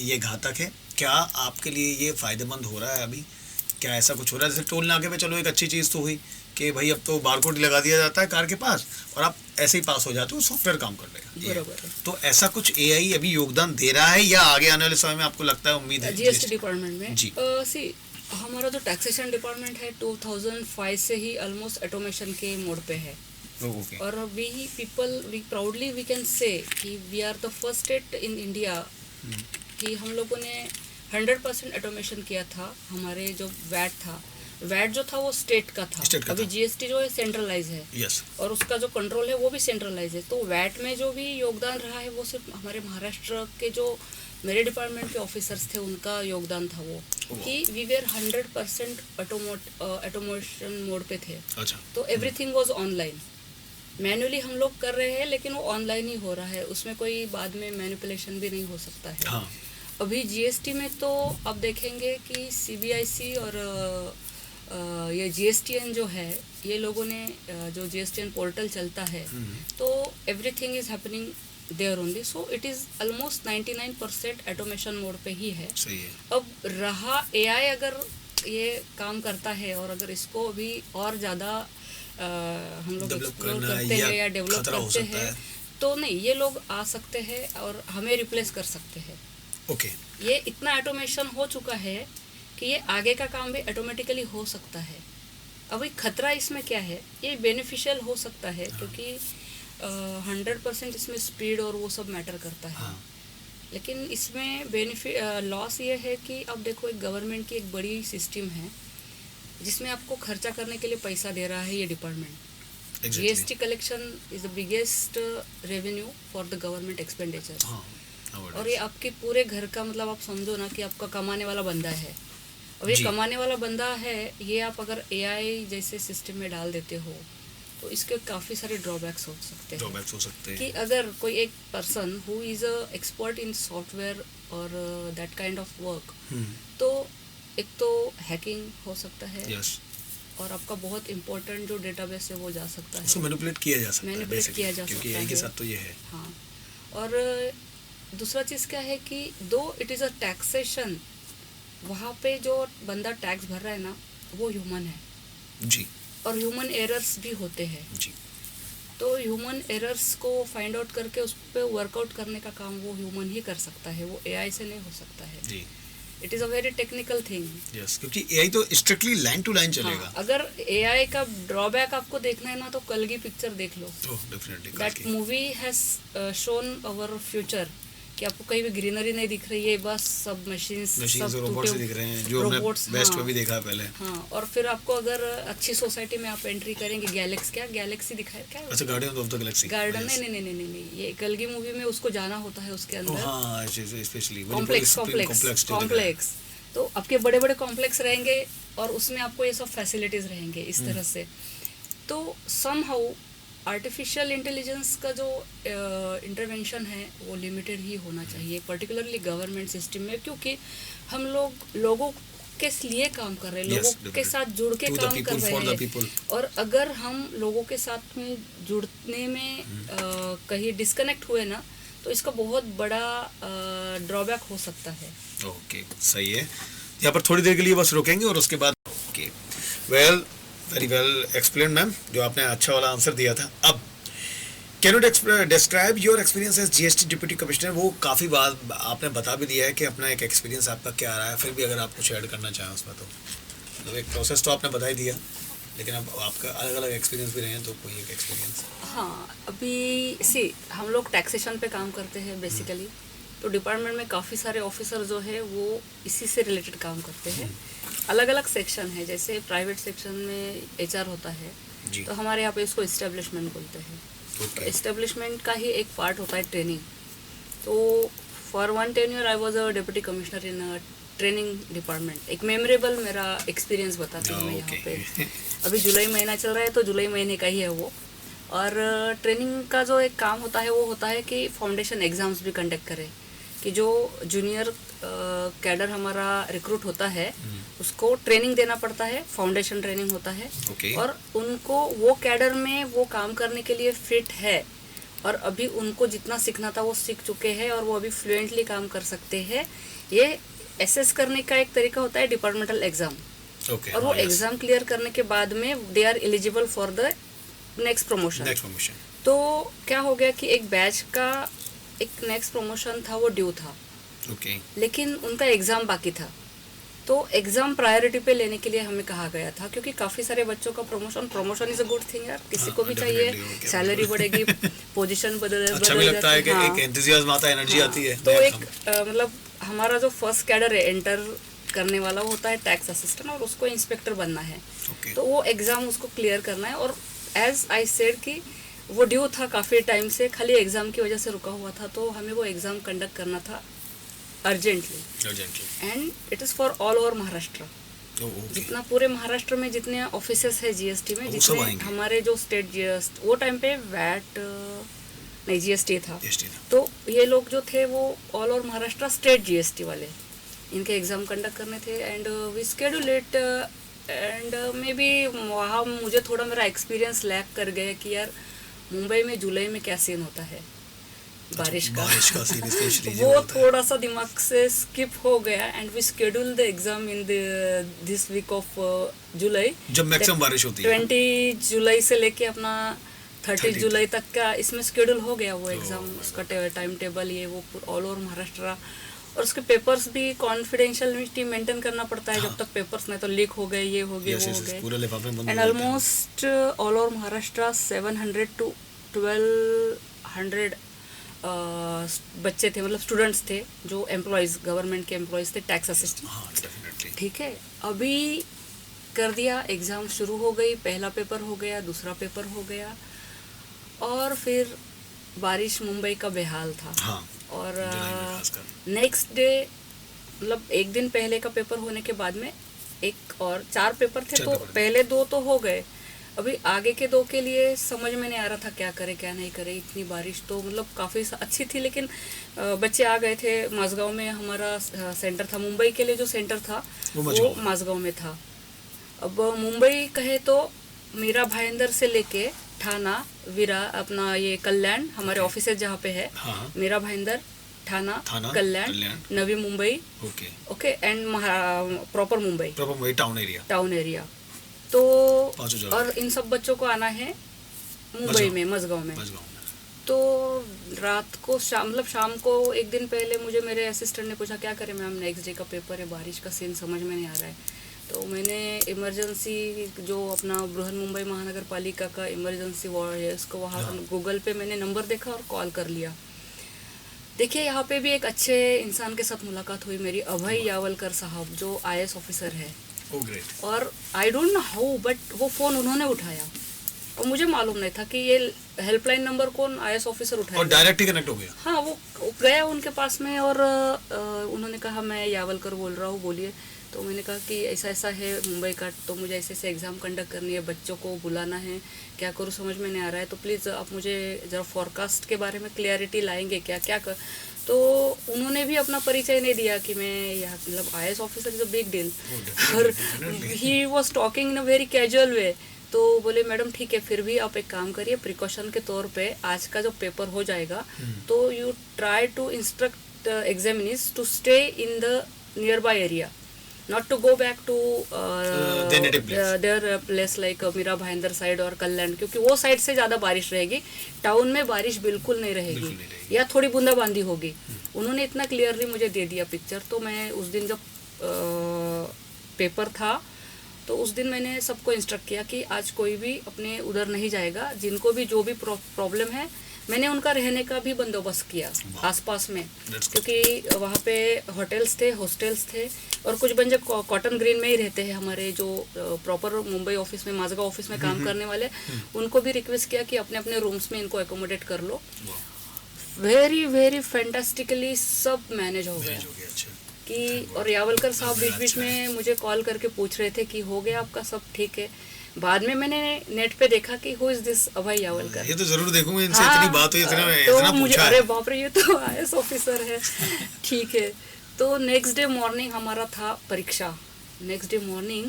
ये घातक है? क्या आपके लिए ये फ़ायदेमंद हो रहा है अभी? क्या ऐसा कुछ हो रहा है? जैसे टोल नाके पे चलो एक अच्छी चीज़ तो हुई कि भाई अब तो बारकोड लगा दिया जाता है कार के पास और आप ऐसे ही पास हो जाते हो, सॉफ्टवेयर काम कर लेगा। बराबर है। तो ऐसा कुछ एआई अभी योगदान दे रहा है या आगे आने वाले समय में आपको लगता है, उम्मीद है? जीएसटी डिपार्टमेंट में जी। सी हमारा जो टैक्सेशन डिपार्टमेंट है 2005 से ही ऑलमोस्ट ऑटोमेशन के मोड पे है। Okay. और we proudly we can say कि we are the first state in India कि हम लोगों ने 100% ऑटोमेशन किया था। हमारे जो वैट जो था वो स्टेट का था, अभी जीएसटी जो है सेंट्रलाइज है। yes. और उसका जो कंट्रोल है वो भी सेंट्रलाइज है। तो वैट में जो भी योगदान रहा है वो सिर्फ हमारे महाराष्ट्र के जो मेरे डिपार्टमेंट के ऑफिसर्स थे उनका योगदान था वो, कि वी वेर 100% ऑटोमेशन मोड पे थे। अच्छा। तो एवरीथिंग वाज ऑनलाइन। मैन्युअली हम लोग कर रहे हैं लेकिन वो ऑनलाइन ही हो रहा है, उसमें कोई बाद में मैनिपुलेशन भी नहीं हो सकता है। हाँ. अभी जीएसटी में तो आप देखेंगे कि सीबीआईसी और ये जीएसटीएन जो है, ये लोगों ने जो जीएसटीएन पोर्टल चलता है, तो everything is happening there only. So it is almost 99% automation mode पे ही है। सही है। अब रहा एआई, अगर ये काम करता है और अगर इसको अभी और ज़्यादा हम लोग एक्सप्लोर करते हैं या डेवलप करते हैं, तो नहीं, ये लोग आ सकते हैं और हमें रिप्लेस कर सकते हैं। ओके। ये इतना ऑटोमेशन हो चुका है कि ये आगे का काम भी ऑटोमेटिकली हो सकता है। अभी खतरा इसमें क्या है, ये बेनिफिशियल हो सकता है क्योंकि 100% इसमें स्पीड और वो सब मैटर करता है। लेकिन इसमें लॉस ये है कि अब देखो, एक गवर्नमेंट की एक बड़ी सिस्टम है जिसमें आपको खर्चा करने के लिए पैसा दे रहा है ये department. GST collection is the biggest revenue for the government expenditure. और ये आपके पूरे घर का, मतलब आप समझो ना कि आपका कमाने वाला बंदा है। अब ये कमाने वाला बंदा है, ये आप अगर एआई जैसे सिस्टम में डाल देते हो तो इसके काफ़ी सारे ड्रॉबैक्स हो सकते हैं। कि अगर कोई एक person who is a expert in software और दैट काइंड ऑफ वर्क, तो एक तो हैकिंग हो सकता है। और आपका बहुत इंपॉर्टेंट जो डेटाबेस है वो जा सकता है, उसको मैनिपुलेट किया जा सकता है क्योंकि एआई के साथ तो ये है। हाँ। और दूसरा चीज़ क्या है कि दो इट इज़ अ टैक्सेशन, वहाँ पे जो बंदा टैक्स भर रहा है ना वो ह्यूमन है जी, और ह्यूमन एरर्स भी होते हैं जी। तो ह्यूमन एरर्स को फाइंड आउट करके उस पर वर्कआउट करने का काम वो ह्यूमन ही कर सकता है, वो एआई से नहीं हो सकता है जी। It is a very technical thing. Yes, क्योंकि एआई तो स्ट्रिक्टली लाइन टू लाइन चलेगा। हाँ, अगर एआई का ड्रॉबैक आपको देखना है ना तो कलगी पिक्चर देख लो। Definitely that movie has shown our future कि आपको कहीं भी ग्रीनरी नहीं दिख रही है, बस सब मशीन्स सब रोबोट्स दिख रहे हैं, जो हमने बेस्ट में भी देखा पहले। हाँ, और फिर आपको अगर अच्छी सोसाइटी में आप एंट्री करेंगे, गैलेक्सी दिखाया क्या? अच्छा, guardian of the Galaxy. Garden नहीं, ये कलगी मूवी में उसको जाना होता है उसके अंदर। हाँ, स्पेशली कॉम्प्लेक्स। तो आपके बड़े बड़े कॉम्प्लेक्स रहेंगे और उसमें आपको ये सब फैसिलिटीज़ रहेंगे इस तरह से। तो सम हाउ आर्टिफिशियल इंटेलिजेंस का जो इंटरवेंशन है वो लिमिटेड ही होना चाहिए, पर्टिकुलरली गवर्नमेंट सिस्टम में, क्योंकि हम लोगों के लिए काम कर रहे हैं, लोगों के साथ जुड़ के काम कर रहे हैं। और अगर हम लोगों के साथ में जुड़ने में कहीं डिस्कनेक्ट हुए ना, तो इसका बहुत बड़ा ड्रॉबैक हो सकता है। ओके, सही है। यहाँ पर थोड़ी देर के लिए बस रुकेंगे और उसके बाद okay, well, very well explain ma'am, जो आपने अच्छा वाला आंसर दिया था। अब can you describe your experience as GST deputy commissioner? वो काफ़ी बात आपने बता भी दिया है कि अपना एक एक्सपीरियंस आपका क्या रहा है, फिर भी अगर आप कुछ ऐड करना चाहें उसमें तो मतलब एक प्रोसेस तो आपने बता ही दिया, लेकिन अब आपका अलग अलग एक्सपीरियंस भी रहे हैं, तो कोई एक एक्सपीरियंस। हाँ, अभी हम लोग टैक्सेशन पे काम करते हैं बेसिकली, तो डिपार्टमेंट में काफ़ी सारे ऑफिसर जो है वो इसी से रिलेटेड काम करते हैं। अलग अलग सेक्शन है, जैसे प्राइवेट सेक्शन में एचआर होता है, तो हमारे यहाँ पे इसको इस्टेब्लिशमेंट बोलते हैं। तो इस्टेब्लिशमेंट का ही एक पार्ट होता है ट्रेनिंग। तो for 1 tenure I was a deputy commissioner in training department. एक मेमोरेबल मेरा एक्सपीरियंस बताती हूँ मैं यहाँ पे। अभी जुलाई महीना चल रहा है, तो जुलाई महीने का ही है वो। और ट्रेनिंग का जो एक काम होता है वो होता है कि फाउंडेशन एग्ज़ाम्स भी कंडक्ट करें, कि जो जूनियर कैडर हमारा रिक्रूट होता है उसको ट्रेनिंग देना पड़ता है, फाउंडेशन ट्रेनिंग होता है। और उनको वो कैडर में वो काम करने के लिए फिट है, और अभी उनको जितना सीखना था वो सीख चुके हैं और वो अभी फ्लुएंटली काम कर सकते हैं। ये एसेस करने का एक तरीका होता है डिपार्टमेंटल एग्ज़ाम। और वो एग्ज़ाम क्लियर करने के बाद में they are eligible for the next promotion. तो क्या हो गया कि एक बैच का एक नेक्स्ट प्रमोशन था, वो ड्यू था, लेकिन उनका एग्ज़ाम बाकी था। तो एग्ज़ाम प्रायोरिटी पे लेने के लिए हमें कहा गया था, क्योंकि काफ़ी सारे बच्चों का promotion is a good thing यार, किसी को भी चाहिए, सैलरी बढ़ेगी, पोजीशन बदल अच्छा भी लगता है कि एक एंथुसियाज्म आता है, एनर्जी आती है। तो एक मतलब हमारा जो फर्स्ट कैडर है एंटर करने वाला वो होता है टैक्स असिस्टेंट, और उसको इंस्पेक्टर बनना है। तो वो एग्ज़ाम उसको क्लियर करना है। और एज आई सेड कि वो ड्यू था काफ़ी टाइम से, खाली एग्ज़ाम की वजह से रुका हुआ था, तो हमें वो एग्ज़ाम कंडक्ट करना था urgently. And it is for all over Maharashtra. जितना पूरे महाराष्ट्र में जितने ऑफिसेस है जीएसटी में, जितने हमारे जो स्टेट जीएसटी, वो टाइम पे वैट नहीं जीएसटी था, तो ये लोग जो थे वो all over Maharashtra state GST वाले, इनके एग्ज़ाम कंडक्ट करने थे। And we schedule it, and maybe वहाँ मुझे थोड़ा मेरा एक्सपीरियंस लैक कर गया कि यार मुंबई में जुलाई में क्या सीन होता है बारिश का वो थोड़ा सा दिमाग से स्किप हो गया। And we schedule the exam in this week of July, जब मैक्सिमम बारिश होती है। 20 जुलाई से लेके अपना 30 जुलाई तक का इसमें स्केड्यूल हो गया वो एग्ज़ाम, उसका टाइम टेबल ये वो ऑल ओवर महाराष्ट्र। और उसके पेपर्स भी कॉन्फिडेंशियलिटी मेंटेन करना पड़ता है, जब तक पेपर्स नहीं तो लीक हो गए, ये हो गए, वो हो गए। And almost all over Maharashtra 700 to 1200 बच्चे थे, मतलब स्टूडेंट्स थे जो एम्प्लॉयज़, गवर्नमेंट के एम्प्लॉयज़ थे, टैक्स असिस्टेंट। ठीक है, अभी कर दिया, एग्ज़ाम शुरू हो गई, पहला पेपर हो गया, दूसरा पेपर हो गया, और फिर बारिश मुंबई का बेहाल था। और नेक्स्ट डे मतलब एक दिन पहले का पेपर होने के बाद में एक और 4 पेपर थे, तो पहले 2 तो हो गए, अभी आगे के 2 के लिए समझ में नहीं आ रहा था क्या करे क्या नहीं करे। इतनी बारिश तो मतलब काफ़ी अच्छी थी, लेकिन बच्चे आ गए थे। माझगांव में हमारा सेंटर था, मुंबई के लिए जो सेंटर था वो माझगांव में था। अब मुंबई कहे तो मीरा भाईंदर से लेके ठाना, वीरा, अपना ये कल्याण, हमारे ऑफिसेज जहाँ पे है, Mira Bhayandar, Thane, Kalyan, Navi Mumbai, okay, and proper Mumbai town area. तो और इन सब बच्चों को आना है मुंबई में, मझगांव में। तो रात को मतलब शाम को एक दिन पहले मुझे मेरे असिस्टेंट ने पूछा क्या करें मैम, नेक्स्ट डे का पेपर है, बारिश का सीन समझ में नहीं आ रहा है। तो मैंने इमरजेंसी जो अपना बृहन मुंबई महानगर पालिका का इमरजेंसी वार्ड है उसको वहाँ गूगल पे मैंने नंबर देखा और कॉल कर लिया। देखिए यहाँ पे भी एक अच्छे इंसान के साथ मुलाकात हुई मेरी, अभय यावलकर साहब जो IAS ऑफिसर है। और I don't know how but वो फ़ोन उन्होंने उठाया और मुझे मालूम नहीं था कि ये हेल्पलाइन नंबर कौन IAS ऑफिसर उठाएगा। और डायरेक्ट ही कनेक्ट हो गया? हाँ, वो गया उनके पास में और उन्होंने कहा मैं यावलकर बोल रहा हूँ, बोलिए। तो मैंने कहा कि ऐसा ऐसा है मुंबई का, तो मुझे ऐसे ऐसे एग्ज़ाम कंडक्ट करनी है, बच्चों को बुलाना है, क्या करूँ समझ में नहीं आ रहा है, तो प्लीज़ आप मुझे ज़रा फॉरकास्ट के बारे में क्लियरिटी लाएंगे क्या क्या कर। तो उन्होंने भी अपना परिचय नहीं दिया कि मैं यहाँ मतलब IAS officer is a big deal, और he was talking in a very casual way. तो बोले मैडम ठीक है, फिर भी आप एक काम करिए, प्रिकॉशन के तौर पे आज का जो पेपर हो जाएगा तो you try to instruct examinees to stay in the nearby area, not to go back to their place like Mira Bhayandar side और कल्याण, क्योंकि वो साइड से ज़्यादा बारिश रहेगी, टाउन में बारिश बिल्कुल नहीं रहेगी या थोड़ी बूंदाबांदी होगी। उन्होंने इतना क्लियरली मुझे दे दिया पिक्चर। तो मैं उस दिन जब पेपर था तो उस दिन मैंने सबको इंस्ट्रक्ट किया कि आज कोई भी अपने उधर नहीं जाएगा, जिनको भी जो भी प्रॉब्लम है, मैंने उनका रहने का भी बंदोबस्त किया आसपास में, क्योंकि वहाँ पे होटल्स थे, हॉस्टल्स थे, और कुछ बंदे कॉटन ग्रीन में ही रहते हैं हमारे जो प्रॉपर मुंबई ऑफिस में, माझगांव ऑफिस में काम करने वाले, उनको भी रिक्वेस्ट किया कि अपने अपने रूम्स में इनको एकोमोडेट कर लो। वेरी वेरी फैंटास्टिकली सब मैनेज हो गया कि, और यावलकर साहब बीच बीच में मुझे कॉल करके पूछ रहे थे कि हो गया आपका सब ठीक है। बाद में मैंने नेट पे देखा कि हु इज दिस अभय यावलकर, ये तो जरूर देखूंगा, इनसे इतनी बात हुई, तो इतना मुझे पूछा अरे बाप रे, ये तो IAS ऑफिसर है। ठीक है, तो नेक्स्ट डे मॉर्निंग हमारा था परीक्षा। नेक्स्ट डे मॉर्निंग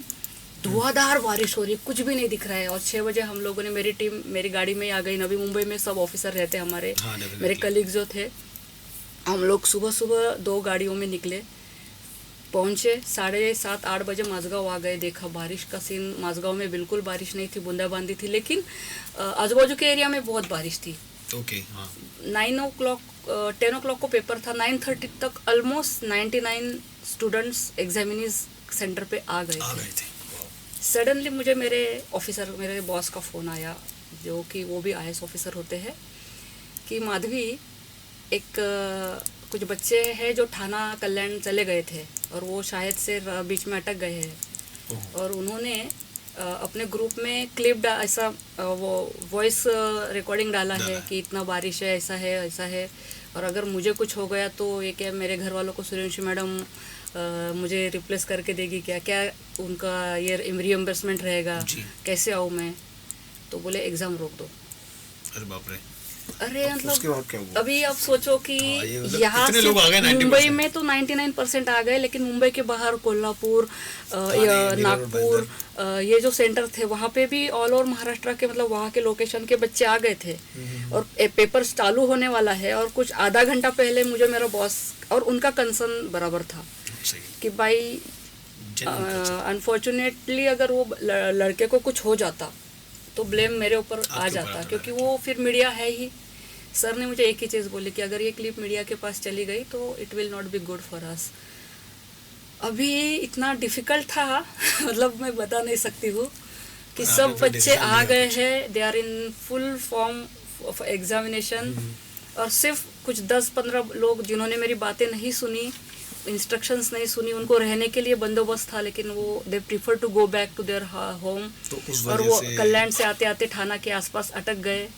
धुआंधार बारिश हो रही, कुछ भी नहीं दिख रहा है, और 6 बजे हम लोगों ने, मेरी टीम मेरी गाड़ी में आ गई। नवी मुंबई में सब ऑफिसर रहते हमारे, मेरे कलीग जो थे, हम लोग सुबह सुबह 2 गाड़ियों में निकले, पहुँचे 7:30-8 बजे माझगांव आ गए। देखा बारिश का सीन, माझगांव में बिल्कुल बारिश नहीं थी, बूंदाबांदी थी, लेकिन आजू बाजू के एरिया में बहुत बारिश थी। ओके, हाँ। 10 o'clock को पेपर था, 9:30 तक ऑलमोस्ट 99 स्टूडेंट्स एग्जामिनीज सेंटर पे आ गए थे। सडनली मुझे मेरे ऑफिसर, मेरे बॉस का फ़ोन आया, जो कि वो भी IAS ऑफिसर होते हैं, कि माधवी, एक कुछ बच्चे हैं जो थाना कल्याण चले गए थे और वो शायद से बीच में अटक गए हैं, और उन्होंने अपने ग्रुप में क्लिप ऐसा वो वॉइस रिकॉर्डिंग डाला है कि इतना बारिश है, ऐसा है, और अगर मुझे कुछ हो गया तो ये क्या मेरे घर वालों को सूर्यवंशी मैडम मुझे रिप्लेस करके देगी क्या, उनका ये रीइंबर्समेंट रहेगा, कैसे आऊँ मैं। तो बोले एग्ज़ाम रोक दो। अरे बाप रे। अरे मतलब अभी आप सोचो कि यहाँ से मुंबई में तो 99% आ गए, लेकिन मुंबई के बाहर कोल्हापुर, नागपुर, ये जो सेंटर थे वहाँ पे भी ऑल ओवर महाराष्ट्र के, मतलब वहाँ के लोकेशन के बच्चे आ गए थे, और पेपर चालू होने वाला है, और कुछ आधा घंटा पहले मुझे मेरा बॉस और उनका कंसर्न बराबर था कि भाई अनफॉर्चुनेटली अगर वो लड़के को कुछ हो जाता तो ब्लेम मेरे ऊपर आ जाता, क्योंकि वो फिर मीडिया है ही। सर ने मुझे एक ही चीज़ बोली कि अगर ये क्लिप मीडिया के पास चली गई तो it will not be good for us. अभी इतना डिफ़िकल्ट था मतलब मैं बता नहीं सकती हूँ कि सब बच्चे आ गए हैं, they are in full form of examination, और सिर्फ कुछ 10-15 लोग जिन्होंने मेरी बातें नहीं सुनी, इंस्ट्रक्शंस नहीं सुनी, उनको रहने के लिए बंदोबस्त था, लेकिन वो they prefer to go back to their home, और वो कल्याण से आते आते थाना के आसपास अटक गए।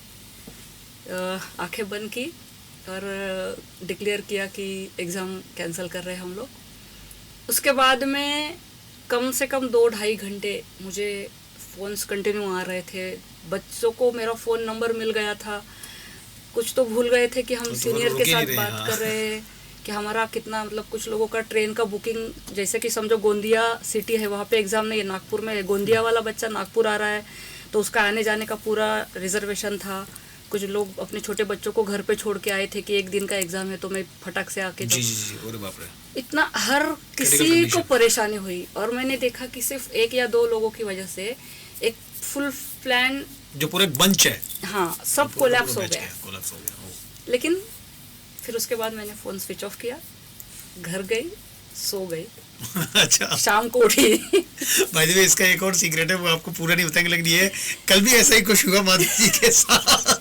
आंखें बंद की और डिक्लेयर किया कि एग्ज़ाम कैंसिल कर रहे हैं हम लोग। उसके बाद में कम से कम 2-2.5 घंटे मुझे फ़ोन्स कंटिन्यू आ रहे थे। बच्चों को मेरा फ़ोन नंबर मिल गया था, कुछ तो भूल गए थे कि हम सीनियर के साथ बात कर रहे हैं कि हमारा कितना, मतलब कुछ लोगों का ट्रेन का बुकिंग, जैसे कि समझो गोंदिया सिटी है, वहाँ पे एग्ज़ाम नहीं है, नागपुर में गोंदिया वाला बच्चा नागपुर आ रहा है तो उसका आने जाने का पूरा रिजर्वेशन था। कुछ लोग अपने छोटे बच्चों को घर पे छोड़ के आए थे कि एक दिन का एग्ज़ाम है तो मैं फटाक से आके जी, अरे बाप रे। इतना हर किसी को परेशानी हुई, और मैंने देखा कि सिर्फ 1 या 2 लोगों की वजह से एक फुल प्लान जो पूरे बंच है, हाँ, सब कोलैप्स हो गया। लेकिन फिर उसके बाद मैंने फ़ोन स्विच ऑफ किया, घर गई, सो गई। अच्छा, शाम को उठी। भाई जी, इसका एक और सीक्रेट है, वो आपको पूरा नहीं बताएंगे, लेकिन ये कल भी ऐसा ही कुछ हुआ माधवी जी के साथ।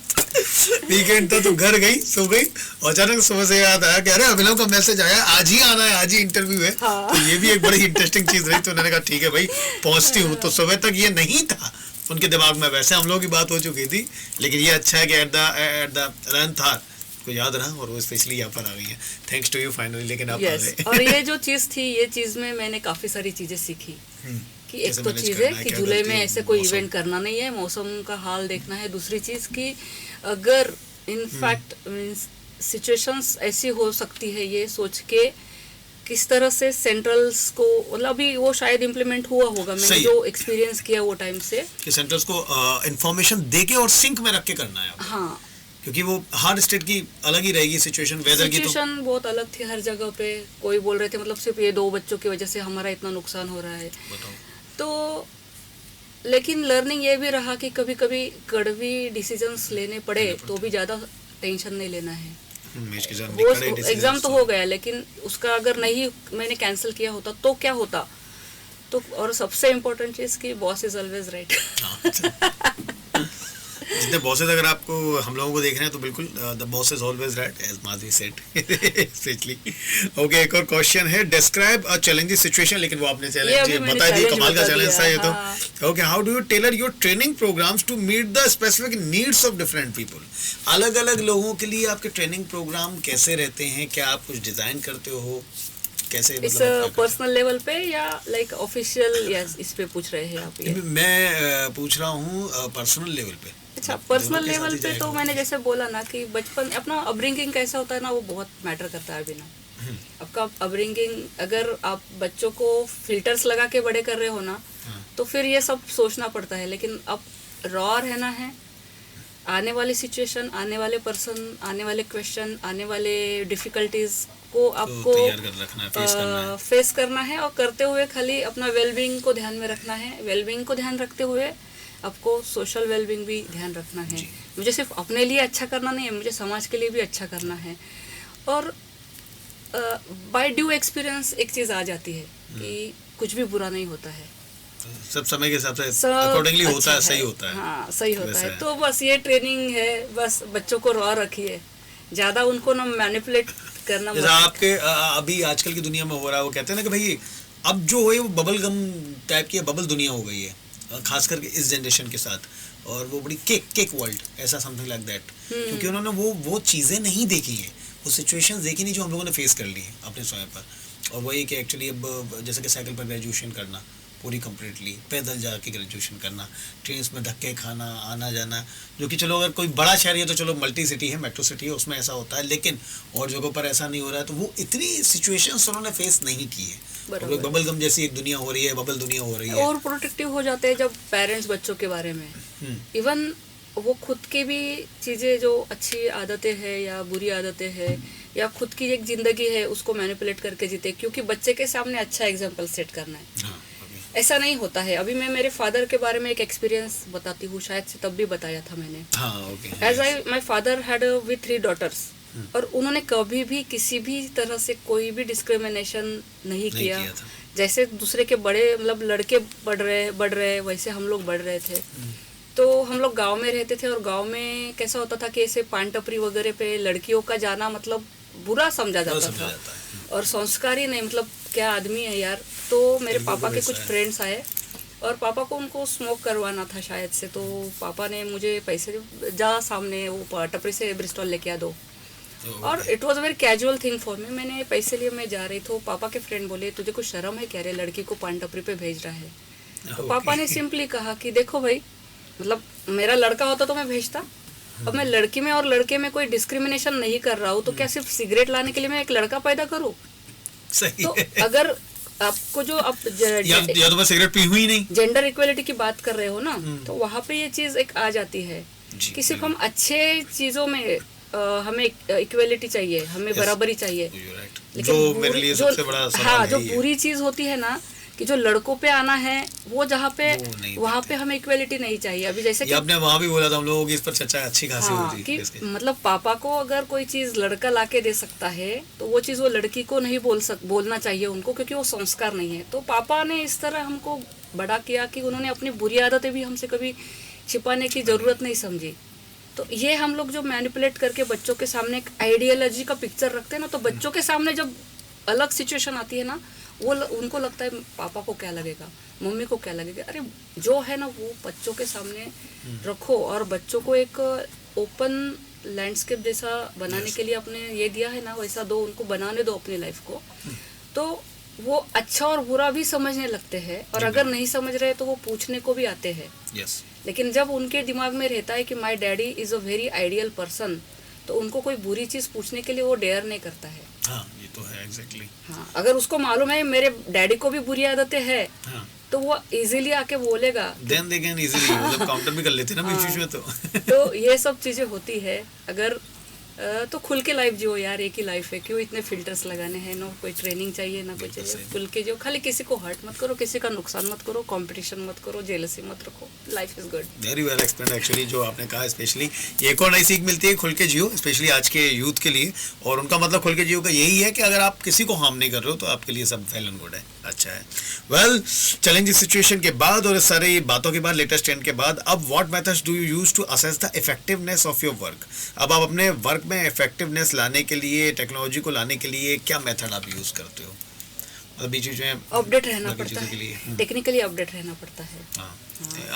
वीकेंड था तो घर गई, सो गई, और अचानक सुबह से याद आया कि अरे अभिनव का मैसेज आया, आज ही आना है, आज ही इंटरव्यू है। हाँ। तो ये भी एक बड़ी इंटरेस्टिंग चीज रही। तो मैंने कहा ठीक है भाई, पहुंचती हूँ। तो सुबह तक ये नहीं था उनके दिमाग में वैसे हम लोग की बात हो चुकी थी, लेकिन ये अच्छा है कि एट द 11th hour को याद रहा और वो स्पेशली यहाँ पर आ गई है। थैंक्स टू यू फाइनली, लेकिन आप आ गए। और ये जो चीज़ थी, ये चीज़ में मैंने काफ़ी सारी चीज़ें सीखी कि एक तो चीज़ है कि जुलाई में ऐसे कोई इवेंट करना नहीं है, मौसम का हाल देखना है। दूसरी चीज़ कि अगर इनफैक्ट मीन्स सिचुएशंस ऐसी हो सकती है, ये सोच के किस तरह से सेंट्रल्स को, मतलब अभी वो शायद इम्प्लीमेंट हुआ होगा, मैंने जो एक्सपीरियंस किया वो टाइम से, कि सेंट्रल्स को इंफॉर्मेशन देके और सिंक में रख के करना है। हाँ, क्योंकि वो हर स्टेट की अलग ही रहेगी सिचुएशन, वेदर की सिचुएशन बहुत अलग थी हर जगह पे। कोई बोल रहे थे मतलब सिर्फ ये 2 बच्चों की वजह से हमारा इतना नुकसान हो रहा है। तो लेकिन लर्निंग ये भी रहा कि कभी कभी कड़वी डिसीजंस लेने पड़े तो भी ज़्यादा टेंशन नहीं लेना है। वो एग्ज़ाम तो हो गया, लेकिन उसका अगर नहीं मैंने कैंसिल किया होता तो क्या होता। तो और सबसे इम्पोर्टेंट चीज़ कि बॉस इज ऑलवेज राइट। जितने बॉसेस अगर आपको हम लोगों को देख रहे हैं तो बिल्कुल the boss is always right, as Madhavi said specially. Okay, एक और क्वेश्चन है, डिस्क्राइब अ चैलेंजिंग सिचुएशन, लेकिन वो आपने चैलेंज बता दी, कमाल का चैलेंज था ये तो। Okay, how do you tailor your training programs to meet the specific needs of different people? अलग अलग लोगों के लिए आपके ट्रेनिंग प्रोग्राम कैसे रहते हैं? क्या आप कुछ डिजाइन करते हो? कैसे इस पर्सनल लेवल पे या लाइक ऑफिशियल, या इस पे पूछ रहे हैं आप? ये मैं पूछ रहा हूँ पर्सनल लेवल पे। अच्छा, पर्सनल लेवल पे तो मैंने जैसे बोला ना कि बचपन अपना अपब्रिंगिंग कैसा होता है ना, वो बहुत मैटर करता है। अभी ना आपका अपब्रिंगिंग, अगर आप बच्चों को फिल्टर्स लगा के बड़े कर रहे हो ना, तो फिर ये सब सोचना पड़ता है। लेकिन अब रॉ रहना है, आने वाली सिचुएशन, आने वाले पर्सन, आने वाले क्वेश्चन, आने वाले डिफिकल्टीज को आपको फेस करना है और करते हुए खाली अपना वेलबींग को ध्यान में रखना है। वेलबींग को ध्यान रखते हुए आपको सोशल वेलबींग भी ध्यान रखना है। मुझे सिर्फ अपने लिए अच्छा करना नहीं है, मुझे समाज के लिए भी अच्छा करना है। और बाय ड्यू एक्सपीरियंस एक चीज़ आ जाती है कि कुछ भी बुरा नहीं होता है, सब समय के हिसाब से अकॉर्डिंगली होता है, सही होता है। हाँ, सही होता है। तो बस ये ट्रेनिंग है, बस बच्चों को रॉ रखिए, ज़्यादा उनको ना मैनिपुलेट करना। जैसा आपके अभी आजकल की दुनिया में हो रहा है, वो कहते हैं ना कि भाई अब जो है वो बबल गम टाइप की बबल दुनिया हो गई है, खास करके इस जनरेशन के साथ। और वो बड़ी केक वर्ल्ड, ऐसा समथिंग लाइक दैट, क्योंकि उन्होंने वो चीज़ें नहीं देखी हैं, वो सिचुएशंस देखी नहीं जो हम लोगों ने फेस कर ली है अपने समय पर। और वही कि एक्चुअली अब जैसे कि साइकिल पर ग्रेजुएशन करना पूरी कम्प्लीटली, पैदल जाके ग्रेजुएशन करना, ट्रेन में धक्के खाना, आना जाना, जो कि चलो अगर कोई बड़ा शहर है तो चलो मल्टी सिटी है, मेट्रो सिटी है, उसमें ऐसा होता है, लेकिन और जगहों पर ऐसा नहीं हो रहा है। तो वो इतनी सिचुएशंस उन्होंने फेस नहीं की है। बबल गम जैसी एक दुनिया हो रही है, बबल दुनिया हो रही है। और प्रोटेक्टिव हो जाते हैं जब पेरेंट्स बच्चों के बारे में, इवन वो खुद की भी चीज़ें जो अच्छी आदतें हैं या बुरी आदतें हैं या खुद की एक ज़िंदगी है उसको मैनिपुलेट करके जीते, क्योंकि बच्चे के सामने अच्छा एग्जाम्पल सेट करना है। ऐसा नहीं होता है। अभी मैं मेरे फादर के बारे में एक एक्सपीरियंस बताती हूँ, शायद से तब भी बताया था मैंने। As I my father had with 3 daughters, और उन्होंने कभी भी किसी भी तरह से कोई भी डिस्क्रिमिनेशन नहीं किया। जैसे दूसरे के बड़े मतलब लड़के बढ़ रहे वैसे हम लोग बढ़ रहे थे। तो हम लोग गांव में रहते थे, और गांव में कैसा होता था कि ऐसे पान टपरी वगैरह पे लड़कियों का जाना मतलब बुरा समझा जाता था, और संस्कारी नहीं, मतलब क्या आदमी है यार। तो मेरे पापा के कुछ फ्रेंड्स आए और पापा को उनको स्मोक करवाना था शायद से, तो पापा ने मुझे पैसे, जा सामने वो टपरी से ब्रिस्टॉल लेके आ दो। और it was very casual thing for me. मैंने पैसे लिए मैं जा रही, तो पापा के फ्रेंड बोले तुझे कुछ शर्म है क्या रे, लड़की को पान टपरी पे भेज रहा है। तो पापा ने सिंपली कहा कि देखो भाई, मतलब मेरा लड़का होता तो मैं भेजता, अब मैं लड़की में और लड़के में कोई डिस्क्रिमिनेशन नहीं कर रहा हूँ, तो क्या सिर्फ सिगरेट लाने के लिए मैं एक लड़का पैदा करूँ? तो अगर आपको जो आप या तो मैं सिगरेट पी हुई नहीं, जेंडर इक्वलिटी की बात कर रहे हो ना, तो वहाँ पे ये चीज एक आ जाती है कि सिर्फ हम अच्छे चीजों में हमें इक्वलिटी चाहिए, हमें बराबरी चाहिए। लेकिन जो मेरे लिए सबसे बड़ा सवाल है, जो बुरी चीज होती है ना कि जो लड़कों पे आना है, वो जहाँ पे वहाँ पे हमें इक्वलिटी नहीं चाहिए। अभी जैसे कि आपने वहाँ भी बोला था, हम लोगों की इस पर चर्चा अच्छी खासी होती है कि मतलब पापा को अगर कोई चीज लड़का लाके दे सकता है तो वो चीज वो लड़की को नहीं बोलना चाहिए उनको, क्योंकि वो संस्कार नहीं है। तो पापा ने इस तरह हमको बड़ा किया कि उन्होंने अपनी बुरी आदतें भी हमसे कभी छिपाने की जरूरत नहीं समझी। तो ये हम लोग जो मैनिपुलेट करके बच्चों के सामने एक आइडियोलॉजी का पिक्चर रखते हैं ना, तो बच्चों के सामने जब अलग सिचुएशन आती है ना, वो उनको लगता है पापा को क्या लगेगा, मम्मी को क्या लगेगा, अरे जो है ना वो बच्चों के सामने रखो, और बच्चों को एक ओपन लैंडस्केप जैसा बनाने के लिए आपने ये दिया है ना, वैसा दो, उनको बनाने दो अपनी लाइफ को, तो वो अच्छा और बुरा भी समझने लगते हैं, और अगर नहीं समझ रहे तो वो पूछने को भी आते हैं। लेकिन जब उनके दिमाग में रहता है कि my daddy is a very ideal person, तो उनको कोई बुरी चीज पूछने के लिए वो डेयर नहीं करता है। हाँ, ये तो है एग्जैक्टली। हाँ, अगर उसको मालूम है मेरे डैडी को भी बुरी आदतें हैं, हाँ, तो वो इजीली आके बोलेगा, देन दे कैन इजीली मतलब काउंटर भी कर लेते हैं ना बीच में। तो ये सब चीजें होती है। अगर तो खुल के लाइफ जियो यार, एक ही लाइफ है, क्यों इतने फिल्टर्स लगाने हैं, ना कोई ट्रेनिंग चाहिए ना कोई चाहिए, खुल के जियो, खाली किसी को हर्ट मत करो, किसी का नुकसान मत करो, कंपटीशन मत करो, जेलसी मत रखो, life is good. Very well explained actually जो आपने कहा, स्पेशली ये एक और नई सीख मिलती है, खुल के जियो, स्पेशली आज के यूथ के लिए। और उनका मतलब खुल के जियो का यही है कि अगर आप किसी को हार्म नहीं कर रहे हो तो आपके लिए सब वेल एंड गुड है, अच्छा है। वेल, चैलेंजिंग सिचुएशन के बाद और सारी बातों के बाद, लेटेस्ट ट्रेंड के बाद, अब what methods do you use to assess the effectiveness of your work? अब आप अपने वर्क में इफेक्टिवनेस लाने के लिए, टेक्नोलॉजी को लाने के लिए क्या मेथड आप यूज करते हो? मतलब बीच में अपडेट रहना पड़ता है, टेक्निकली अपडेट रहना पड़ता है। हाँ,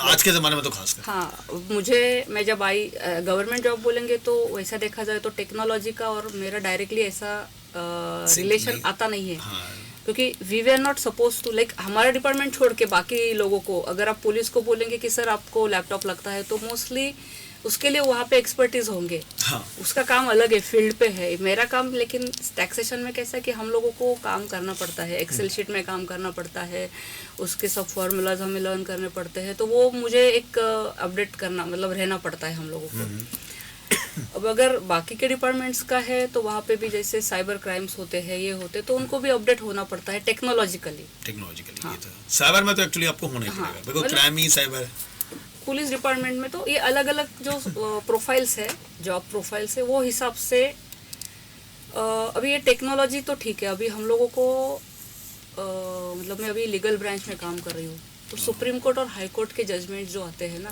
आज के ज़माने में तो खासकर। हाँ, मैं जब आई गवर्नमेंट जॉब बोलेंगे तो वैसा देखा जाए तो टेक्नोलॉजी का और मेरा डायरेक्टली ऐसा रिलेशन आता नहीं है। हाँ, क्योंकि we were not suppose to, like हमारा डिपार्टमेंट छोड़ के बाकी लोगों को, अगर आप पुलिस को बोलेंगे कि सर आपको लैपटॉप लगता है, तो मोस्टली उसके लिए वहाँ पे एक्सपर्टीज होंगे। हाँ, उसका काम अलग है, फील्ड पे है। मेरा काम लेकिन टैक्सेशन में कैसा है कि हम लोगों को काम करना पड़ता है, एक्सेल शीट में काम करना पड़ता है, उसके सब फॉर्मूलाज हमें लर्न करने पड़ते हैं, तो वो मुझे एक अपडेट करना, मतलब रहना पड़ता है हम लोगों को। अब अगर बाकी के डिपार्टमेंट्स का है तो वहाँ पे भी जैसे साइबर क्राइम्स होते हैं, ये होते, तो उनको भी अपडेट होना पड़ता है टेक्नोलॉजिकली। हाँ, साइबर में तो एक्चुअली आपको होना ही पड़ेगा, बिकॉज़ क्राइम ही साइबर है। पुलिस डिपार्टमेंट में तो ये अलग अलग जो प्रोफाइल्स है, जॉब प्रोफाइल्स है, वो हिसाब से अभी ये टेक्नोलॉजी तो ठीक है। अभी हम लोगों को मतलब मैं अभी लीगल ब्रांच में काम कर रही हूँ, तो सुप्रीम कोर्ट और हाई कोर्ट के जजमेंट जो आते हैं ना,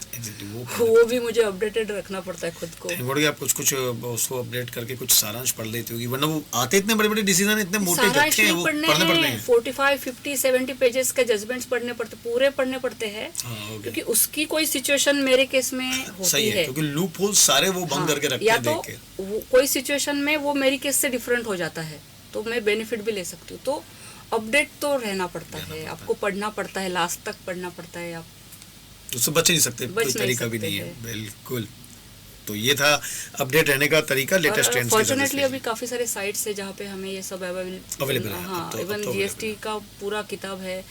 वो भी मुझे अपडेटेड रखना पड़ता है खुद को। आप कुछ उसको अपडेट करके कुछ सारांश पढ़ लेती होगी, वरना वो आते इतने बड़े-बड़े डिसीजन, इतने मोटे जज हैं, वो पढ़ने पड़ते हैं। 45, 50, 70 पेजेस के जजमेंट्स पढ़ने पड़ते, पूरे पढ़ने पड़ते हैं, क्योंकि उसकी कोई सिचुएशन मेरे केस में होती है, क्योंकि लूप होल सारे वो बंद करके रखते हैं। या तो कोई सिचुएशन में वो मेरी केस से डिफरेंट हो जाता है, तो मैं बेनिफिट भी ले सकती हूँ। तो अपडेट तो रहना पड़ता है, आपको पढ़ना पड़ता है, लास्ट तक पढ़ना पड़ता है, आप उससे बच नहीं सकते, कोई तरीका भी नहीं है। बिल्कुल, तो ये था अपडेट रहने का तरीका लेटेस्ट ट्रेंड्स के। फॉर्चुनेटली अभी काफी सारे साइट्स है जहाँ पे हमें ये सब अवेलेबल है। हाँ, इवन जीएसटी का पूरा किताब है,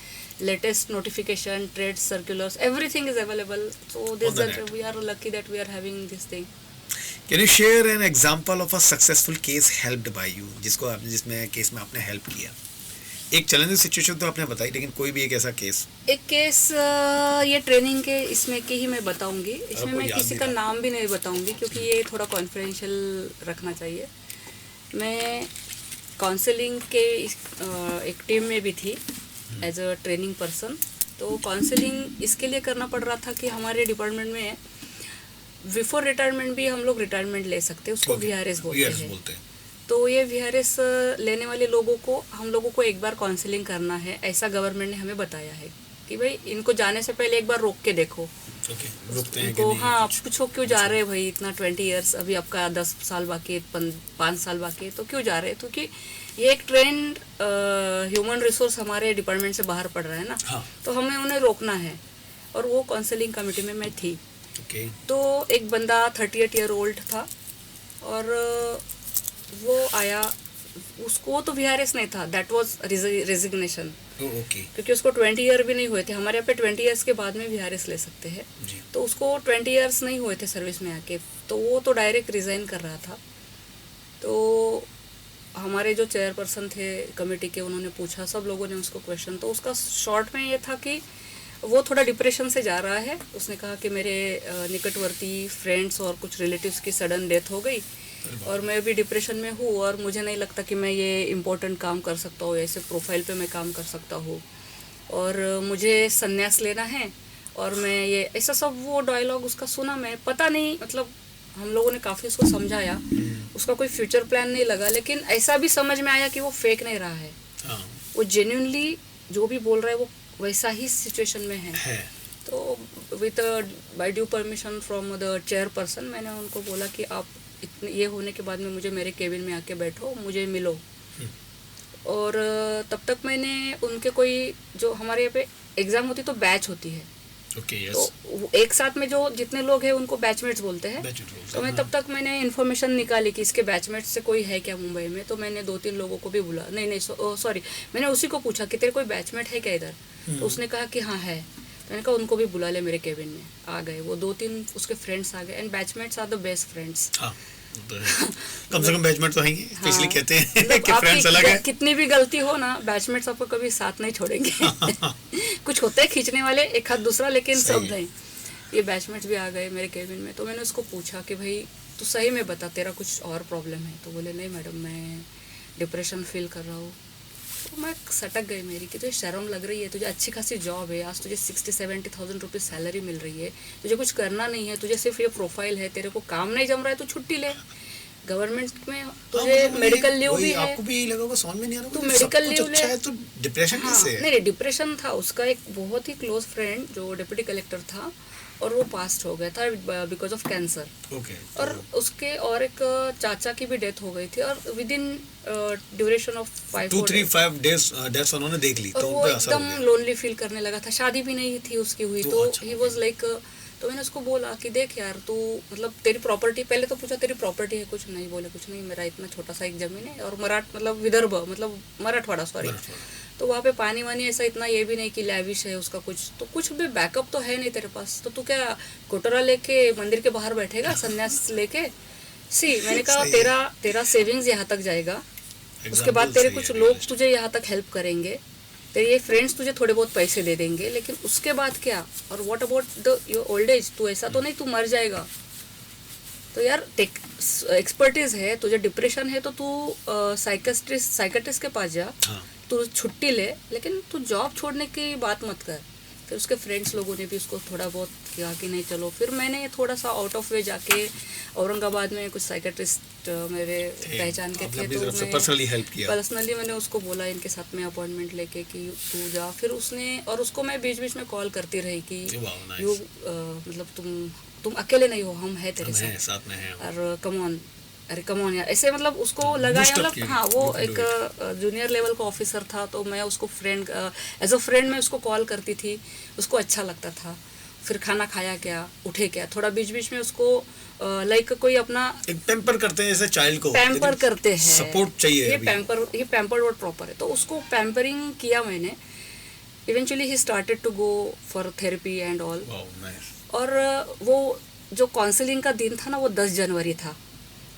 latest notification, trade circulars, everything is available, so this that we are lucky that we are having this thing. Can you share an example of a successful case helped by you, जिसको आपने, जिसमें case में आपने help किया? एक challenging situation तो आपने बताई, लेकिन कोई भी एक ऐसा केस? एक केस ये ट्रेनिंग के इसमें के ही मैं बताऊंगी, इसमें मैं किसी का नाम भी नहीं बताऊंगी क्योंकि ये थोड़ा कॉन्फिडेंशियल रखना चाहिए। मैं काउंसलिंग के एक टीम में भी थी एज अ ट्रेनिंग पर्सन। तो काउंसलिंग इसके लिए करना पड़ रहा था कि हमारे डिपार्टमेंट में बिफोर रिटायरमेंट भी हम लोग रिटायरमेंट ले सकते हैं, उसको VRS बोलते हैं। तो ये VRS लेने वाले लोगों को, हम लोगों को एक बार काउंसलिंग करना है, ऐसा गवर्नमेंट ने हमें बताया है कि भाई इनको जाने से पहले एक बार रोक के देखो। रुकते हैं उनको, हाँ, आप पूछो क्यों जा रहे हैं भाई, इतना 20 ईयर्स, अभी आपका 10 साल बाकी है, 5 साल बाकी है, तो क्यों जा रहे हैं? क्योंकि ये एक ट्रेंड ह्यूमन रिसोर्स हमारे डिपार्टमेंट से बाहर पड़ रहा है ना। हाँ। तो हमें उन्हें रोकना है, और वो काउंसलिंग कमेटी में मैं थी। तो एक बंदा 38 ईयर ओल्ड था, और वो आया, उसको तो VRS नहीं था, दैट वाज रेजिग्नेशन, क्योंकि उसको 20 ईयर भी नहीं हुए थे। हमारे यहाँ पे 20 ईयर्स के बाद में VRS ले सकते हैं, तो उसको 20 ईयर्स नहीं हुए थे सर्विस में आके, तो वो तो डायरेक्ट रिजाइन कर रहा था। तो हमारे जो चेयरपर्सन थे कमेटी के, उन्होंने पूछा, सब लोगों ने उसको क्वेश्चन, तो उसका शॉर्ट में ये था कि वो थोड़ा डिप्रेशन से जा रहा है। उसने कहा कि मेरे निकटवर्ती फ्रेंड्स और कुछ रिलेटिव्स की सडन डेथ हो गई, और मैं भी डिप्रेशन में हूँ, और मुझे नहीं लगता कि मैं ये इम्पोर्टेंट काम कर सकता हूँ, ऐसे प्रोफाइल पे मैं काम कर सकता हूँ, और मुझे संन्यास लेना है, और मैं ये ऐसा सब वो डायलॉग उसका सुना। मैं पता नहीं, मतलब हम लोगों ने काफ़ी उसको समझाया, उसका कोई फ्यूचर प्लान नहीं लगा, लेकिन ऐसा भी समझ में आया कि वो फेक नहीं रहा है, वो जेन्युइनली जो भी बोल रहा है वो वैसा ही सिचुएशन में है। तो with by due permission from the chairperson मैंने उनको बोला कि आप इतने ये होने के बाद में मुझे मेरे केबिन में आके बैठो, मुझे मिलो। और तब तक मैंने उनके कोई जो हमारे यहाँ पे एग्ज़ाम होती तो बैच होती है, तो एक साथ में जो जितने लोग हैं उनको बैचमेट्स बोलते हैं। तो मैं तब तक मैंने इन्फॉर्मेशन निकाली कि इसके बैचमेट्स से कोई है क्या मुंबई में। तो मैंने 2-3 लोगों को भी बुला, नहीं सॉरी, मैंने उसी को पूछा कि तेरे कोई बैचमेट है क्या इधर। तो उसने कहा कि हाँ है। तो मैंने कहा उनको भी बुला ले मेरे केबिन में। आ गए वो 2-3 उसके फ्रेंड्स आ गए। And batchmates are the best friends. कम से कम बैचमेट तो हैं, इसलिए कहते हैं कि फ्रेंड्स अलग है। कितनी भी गलती हो ना, बैचमेट्स आपको कभी साथ नहीं छोड़ेंगे। कुछ होते हैं खींचने वाले एक हाथ दूसरा, लेकिन सब नहीं। ये बैचमेट्स भी आ गए मेरे केबिन में। तो मैंने उसको पूछा कि भाई तू सही में बता, तेरा कुछ और प्रॉब्लम है? तो बोले नहीं मैडम, मैं डिप्रेशन फील कर रहा हूँ। तो मैं सटक गई मेरी कि तुझे शर्म लग रही है, तुझे अच्छी खासी जॉब है, आज तुझे 60-70,000 रुपीज़ सैलरी मिल रही है, तुझे कुछ करना नहीं है, तुझे सिर्फ ये प्रोफाइल है, तेरे को काम नहीं जम रहा है तो छुट्टी ले। गवर्नमेंट में तुझे मेडिकल लीव भी है। आपको भी लगा होगा समझ में नहीं आ रहा, तो मेडिकल लीव ले। तो डिप्रेशन कैसे है? नहीं, डिप्रेशन था। उसका एक बहुत ही क्लोज फ्रेंड जो डिप्टी कलेक्टर था और वो पास्ट हो गया था बिकॉज ऑफ कैंसर। और उसके और एक चाचा की भी डेथ हो गई थी और with in duration of 2-3-5 days deaths उन्होंने देख ली। और तो वो एकदम लोनली फील करने लगा था। शादी भी नहीं थी उसकी हुई। तो ही वाज लाइक, तो मैंने उसको बोला कि देख यार, तू मतलब तेरी प्रॉपर्टी, पहले तो पूछा तेरी प्रॉपर्टी है कुछ? नहीं। बोले कुछ नहीं, मेरा इतना छोटा सा एक ज़मीन है और मतलब विदर्भ, मतलब मराठवाड़ा, सॉरी। तो वहाँ पे पानी वानी ऐसा इतना ये भी नहीं कि लैविश है उसका कुछ, तो कुछ भी बैकअप तो है नहीं तेरे पास। तो तू क्या कोटरा लेके मंदिर के बाहर बैठेगा संन्यास लेके? मैंने कहा तेरा सेविंग्स यहाँ तक जाएगा, उसके बाद तेरे कुछ लोग तुझे यहाँ तक हेल्प करेंगे, तेरे ये फ्रेंड्स तुझे थोड़े बहुत पैसे दे देंगे, लेकिन उसके बाद क्या? और what about your old age? तू ऐसा तो नहीं तू मर जाएगा? तो यार एक्सपर्टीज है, तुझे डिप्रेशन है तो तू साइकेट्रिस्ट के पास जा, तू छुट्टी ले, लेकिन तू जॉब छोड़ने की बात मत कर। फिर उसके फ्रेंड्स लोगों ने भी उसको थोड़ा बहुत किया कि नहीं चलो। फिर मैंने थोड़ा सा आउट ऑफ वे जाके औरंगाबाद में कुछ साइकेट्रिस्ट मेरे पहचान के थे, तो मैं पर्सनली मैंने उसको बोला इनके साथ में अपॉइंटमेंट लेके कि तू जा। फिर उसने, और उसको मैं बीच बीच में कॉल करती रही कि यू मतलब तुम अकेले नहीं हो, हम है तेरे साथ में हैं, और कम ऑन यार, ऐसे मतलब उसको लगाया। मतलब हाँ, वो एक जूनियर लेवल का ऑफिसर था, तो मैं उसको फ्रेंड एज अ फ्रेंड मैं उसको कॉल करती थी, उसको अच्छा लगता था। फिर खाना खाया क्या, उठे क्या, थोड़ा बीच बीच में उसको लाइक कोई अपना पैम्पर करते हैं, जैसे चाइल्ड को पैम्पर करते हैं, सपोर्ट चाहिए। ये पैम्पर वर्ड प्रॉपर है। तो उसको पैम्परिंग किया मैंने। Eventually he started to go for therapy and all. और वो जो काउंसलिंग का दिन था ना, वो 10 जनवरी था,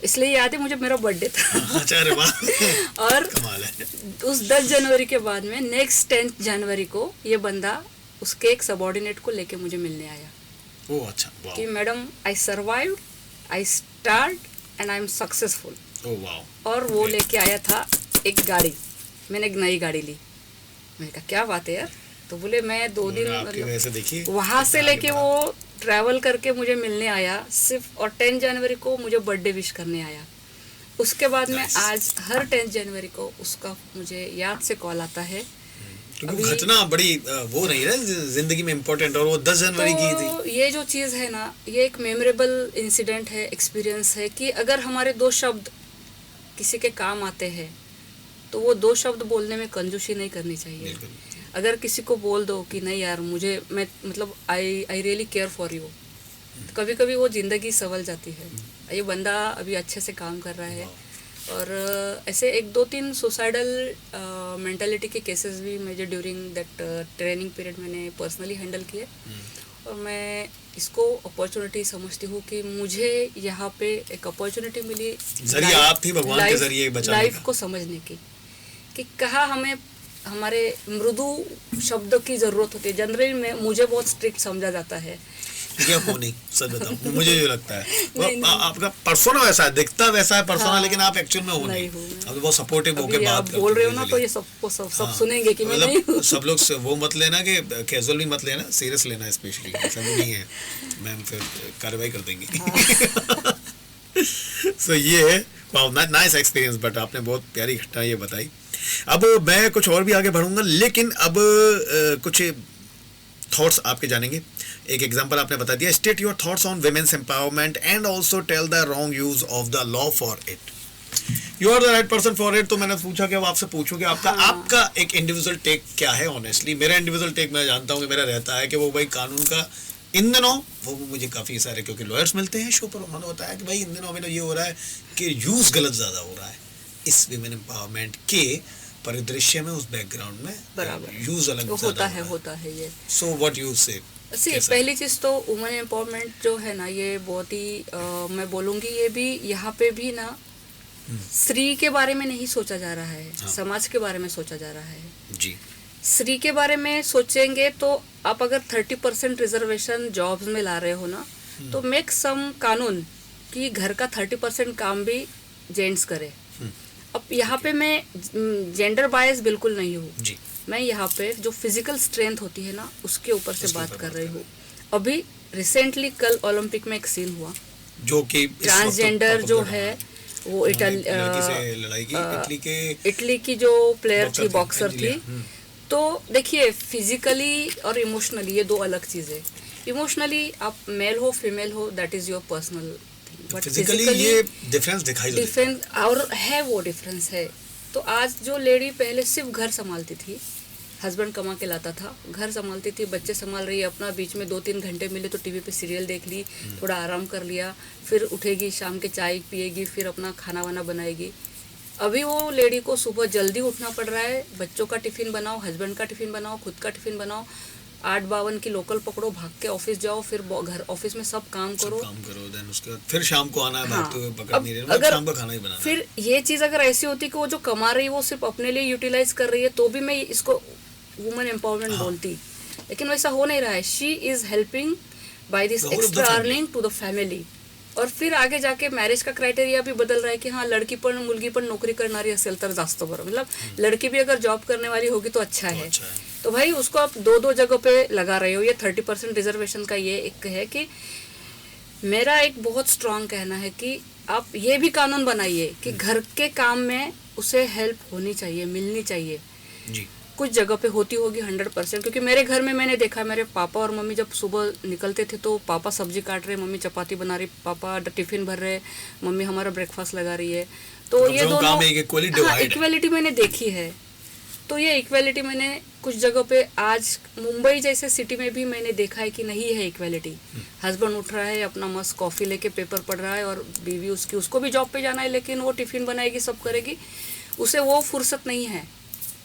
इसलिए याद है मुझे, मेरा बर्थडे था। और उस 10 जनवरी के बाद में नेक्स्ट 10 जनवरी को ये बंदा उसके एक सबऑर्डिनेट को लेके मुझे मिलने आया। ओह अच्छा, वाह। कि madam I survived, I start and I am successful. Oh वाह। और वो लेके आया था एक गाड़ी, मैंने एक नई गाड़ी ली। मैंने कहा क्या बात है यार? तो बोले मैं 2 दिन मतलब वहाँ से लेके वो ट्रैवल करके मुझे मिलने आया सिर्फ, और 10 जनवरी को मुझे बर्थडे विश करने आया। उसके बाद में आज हर 10 जनवरी को उसका मुझे याद से कॉल आता है। क्योंकि घटना बड़ी वो नहीं है जिंदगी में इम्पोर्टेंट, और वो 10 जनवरी की थी। ये जो चीज़ है ना, ये एक मेमोरेबल इंसिडेंट है, एक्सपीरियंस है कि अगर हमारे 2 शब्द किसी के काम आते हैं तो वो 2 शब्द बोलने में कंजूसी नहीं करनी चाहिए। अगर किसी को बोल दो कि नहीं यार मैं मतलब I really care for you, कभी कभी वो ज़िंदगी संभल जाती है। ये बंदा अभी अच्छे से काम कर रहा है। और ऐसे 1-2-3 सुसाइडल मेंटालिटी के केसेस भी मुझे ड्यूरिंग दैट ट्रेनिंग पीरियड मैंने पर्सनली हैंडल किए। और मैं इसको अपॉर्चुनिटी समझती हूँ कि मुझे यहाँ पे एक अपॉर्चुनिटी मिली, जरिया आप थी भगवान के जरिए बचाने का, लाइफ को समझने की, कि कहाँ हमें हमारे मृदु शब्द की ज़रूरत होती है। जनरली में मुझे बहुत स्ट्रिक्ट समझा जाता है। क्या हो नहीं, सच बताऊं, मुझे जो लगता है आपका पर्सोना वैसा है, दिखता वैसा है पर्सोना, हाँ, लेकिन आप एक्चुअल में हो नहीं। अब बहुत सपोर्टिव होके बात बोल रहे हो ना, तो ये सब सुनेंगे कि मैं नहीं हूं। सब लोग वो मत लेना कि कैजुअल भी मत लेना, सीरियस लेना, स्पेशली ऐसा भी नहीं है, मैम फिर कार्रवाई कर देंगे। सो ये है वाओ, नाइस एक्सपीरियंस। बट आपने बहुत प्यारी घटना ये बताई। अब मैं कुछ और भी आगे बढ़ूंगा, लेकिन अब कुछ थॉट्स आपके जानेंगे। एक एग्जांपल आपने बता दिया, state your thoughts on women's empowerment and also tell the wrong use of the law for it. You are the right person for it. तो मैंने पूछा कि अब आपसे पूछूं कि आपका एक इंडिविजुअल टेक क्या है। ऑनेस्टली मेरा इंडिविजुअल टेक, मैं जानता हूँ कि मेरा रहता है कि वो भाई कानून का इन दिनों, वो मुझे काफ़ी सारे क्योंकि लॉयर्स मिलते हैं शो पर, उन्होंने बताया कि भाई इन दिनों में तो ये हो रहा है कि यूज़ गलत ज़्यादा हो रहा है इस विमेन एम्पावरमेंट के परिदृश्य में, उस बैकग्राउंड में बराबर यूज़ अलग होता है ये। सो व्हाट यू से? पहली चीज़ तो वुमेन एम्पावरमेंट जो है ना, ये बहुत ही मैं बोलूँगी, ये भी यहाँ पे भी ना स्त्री के बारे में नहीं सोचा जा रहा है, समाज के बारे में सोचा जा रहा है जी। स्त्री के बारे में सोचेंगे तो आप अगर 30% रिजर्वेशन जॉब्स में ला रहे हो ना, तो मेक सम कानून कि घर का 30% काम भी जेंट्स करे। अब यहाँ पे मैं जेंडर बायस बिल्कुल नहीं हूँ, मैं यहाँ पे जो फिजिकल स्ट्रेंथ होती है ना, उसके ऊपर से बात कर रही हूँ। अभी रिसेंटली कल ओलंपिक में एक सीन हुआ, जो कि ट्रांसजेंडर जो है वो इटली की जो प्लेयर थी, बॉक्सर थी। तो देखिए, फिजिकली और इमोशनली ये दो अलग चीज़ें। इमोशनली आप मेल हो फीमेल हो, that is your personal thing, but physically ये डिफरेंस दिखाई देता है, और है वो डिफरेंस है। तो आज जो लेडी पहले सिर्फ घर संभालती थी, हस्बैंड कमा के लाता था, घर संभालती थी, बच्चे संभाल रही है अपना, बीच में 2-3 घंटे मिले तो टीवी पे सीरियल देख ली, थोड़ा आराम कर लिया, फिर उठेगी, शाम के चाय पिएगी, फिर अपना खाना वाना बनाएगी। अभी वो लेडी को सुबह जल्दी उठना पड़ रहा है, बच्चों का टिफ़िन बनाओ, हस्बैंड का टिफ़िन बनाओ, खुद का टिफ़िन बनाओ, 8:52 की लोकल पकड़ो, भाग के ऑफिस जाओ, फिर घर ऑफिस में सब काम करो, देन उसके बाद फिर शाम को आना है, भागते हुए पकड़ नहीं रहे, अगर शाम का खाना ही बनाना। फिर ये चीज़ अगर ऐसी होती कि वो जो कमा रही है वो सिर्फ अपने लिए यूटिलाइज कर रही है, तो भी मैं इसको वुमेन एम्पावरमेंट बोलती, लेकिन वैसा हो नहीं रहा है। She is helping by this extra earning to the family. और फिर आगे जाके मॅरेज का क्रायटेरिया भी बदल रहा है कि हाँ, लड़की पण मुलगी पण नोकरी करणारी असेल तर जास्त बरं, मतलब लड़की भी अगर जॉब करने वाली होगी तो अच्छा है। तो भाई उसको आप 2-2 जगह पे लगा रहे हो। ये 30% रिजर्वेशन का ये एक है कि मेरा एक बहुत स्ट्रांग कहना है कि आप ये भी कानून बनाइए कि घर के काम में उसे हेल्प होनी चाहिए, मिलनी चाहिए जी। कुछ जगह पे होती होगी 100%, क्योंकि मेरे घर में मैंने देखा, मेरे पापा और मम्मी जब सुबह निकलते थे तो पापा सब्जी काट रहे, मम्मी चपाती बना रही, पापा टिफिन भर रहे, मम्मी हमारा ब्रेकफास्ट लगा रही है। तो ये दोनों इक्वलिटी मैंने देखी है। तो ये इक्वलिटी मैंने कुछ जगह पे, आज मुंबई जैसे सिटी में भी मैंने देखा है कि नहीं है इक्वलिटी। हस्बैंड उठ रहा है, अपना मस्त कॉफ़ी लेके पेपर पढ़ रहा है, और बीवी उसको भी जॉब पे जाना है, लेकिन वो टिफ़िन बनाएगी, सब करेगी, उसे वो फुर्सत नहीं है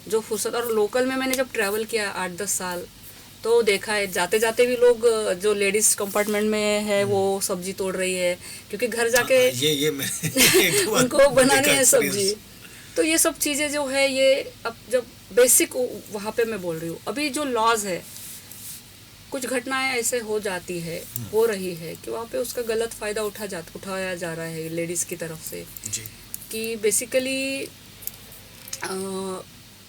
जो फुर्सत। और लोकल में मैंने जब ट्रैवल किया 8-10 साल, तो देखा है जाते जाते भी लोग, जो लेडीज कंपार्टमेंट में है वो सब्जी तोड़ रही है, क्योंकि घर जाके ये उनको बनानी है सब्जी। तो ये सब चीज़ें जो है, ये अब जब बेसिक वहाँ पे मैं बोल रही हूँ, अभी जो लॉज है, कुछ घटनाएं ऐसे हो जाती है, हो रही है कि वहाँ पे उसका गलत फ़ायदा उठाया जा रहा है लेडीज़ की तरफ से जी। कि बेसिकली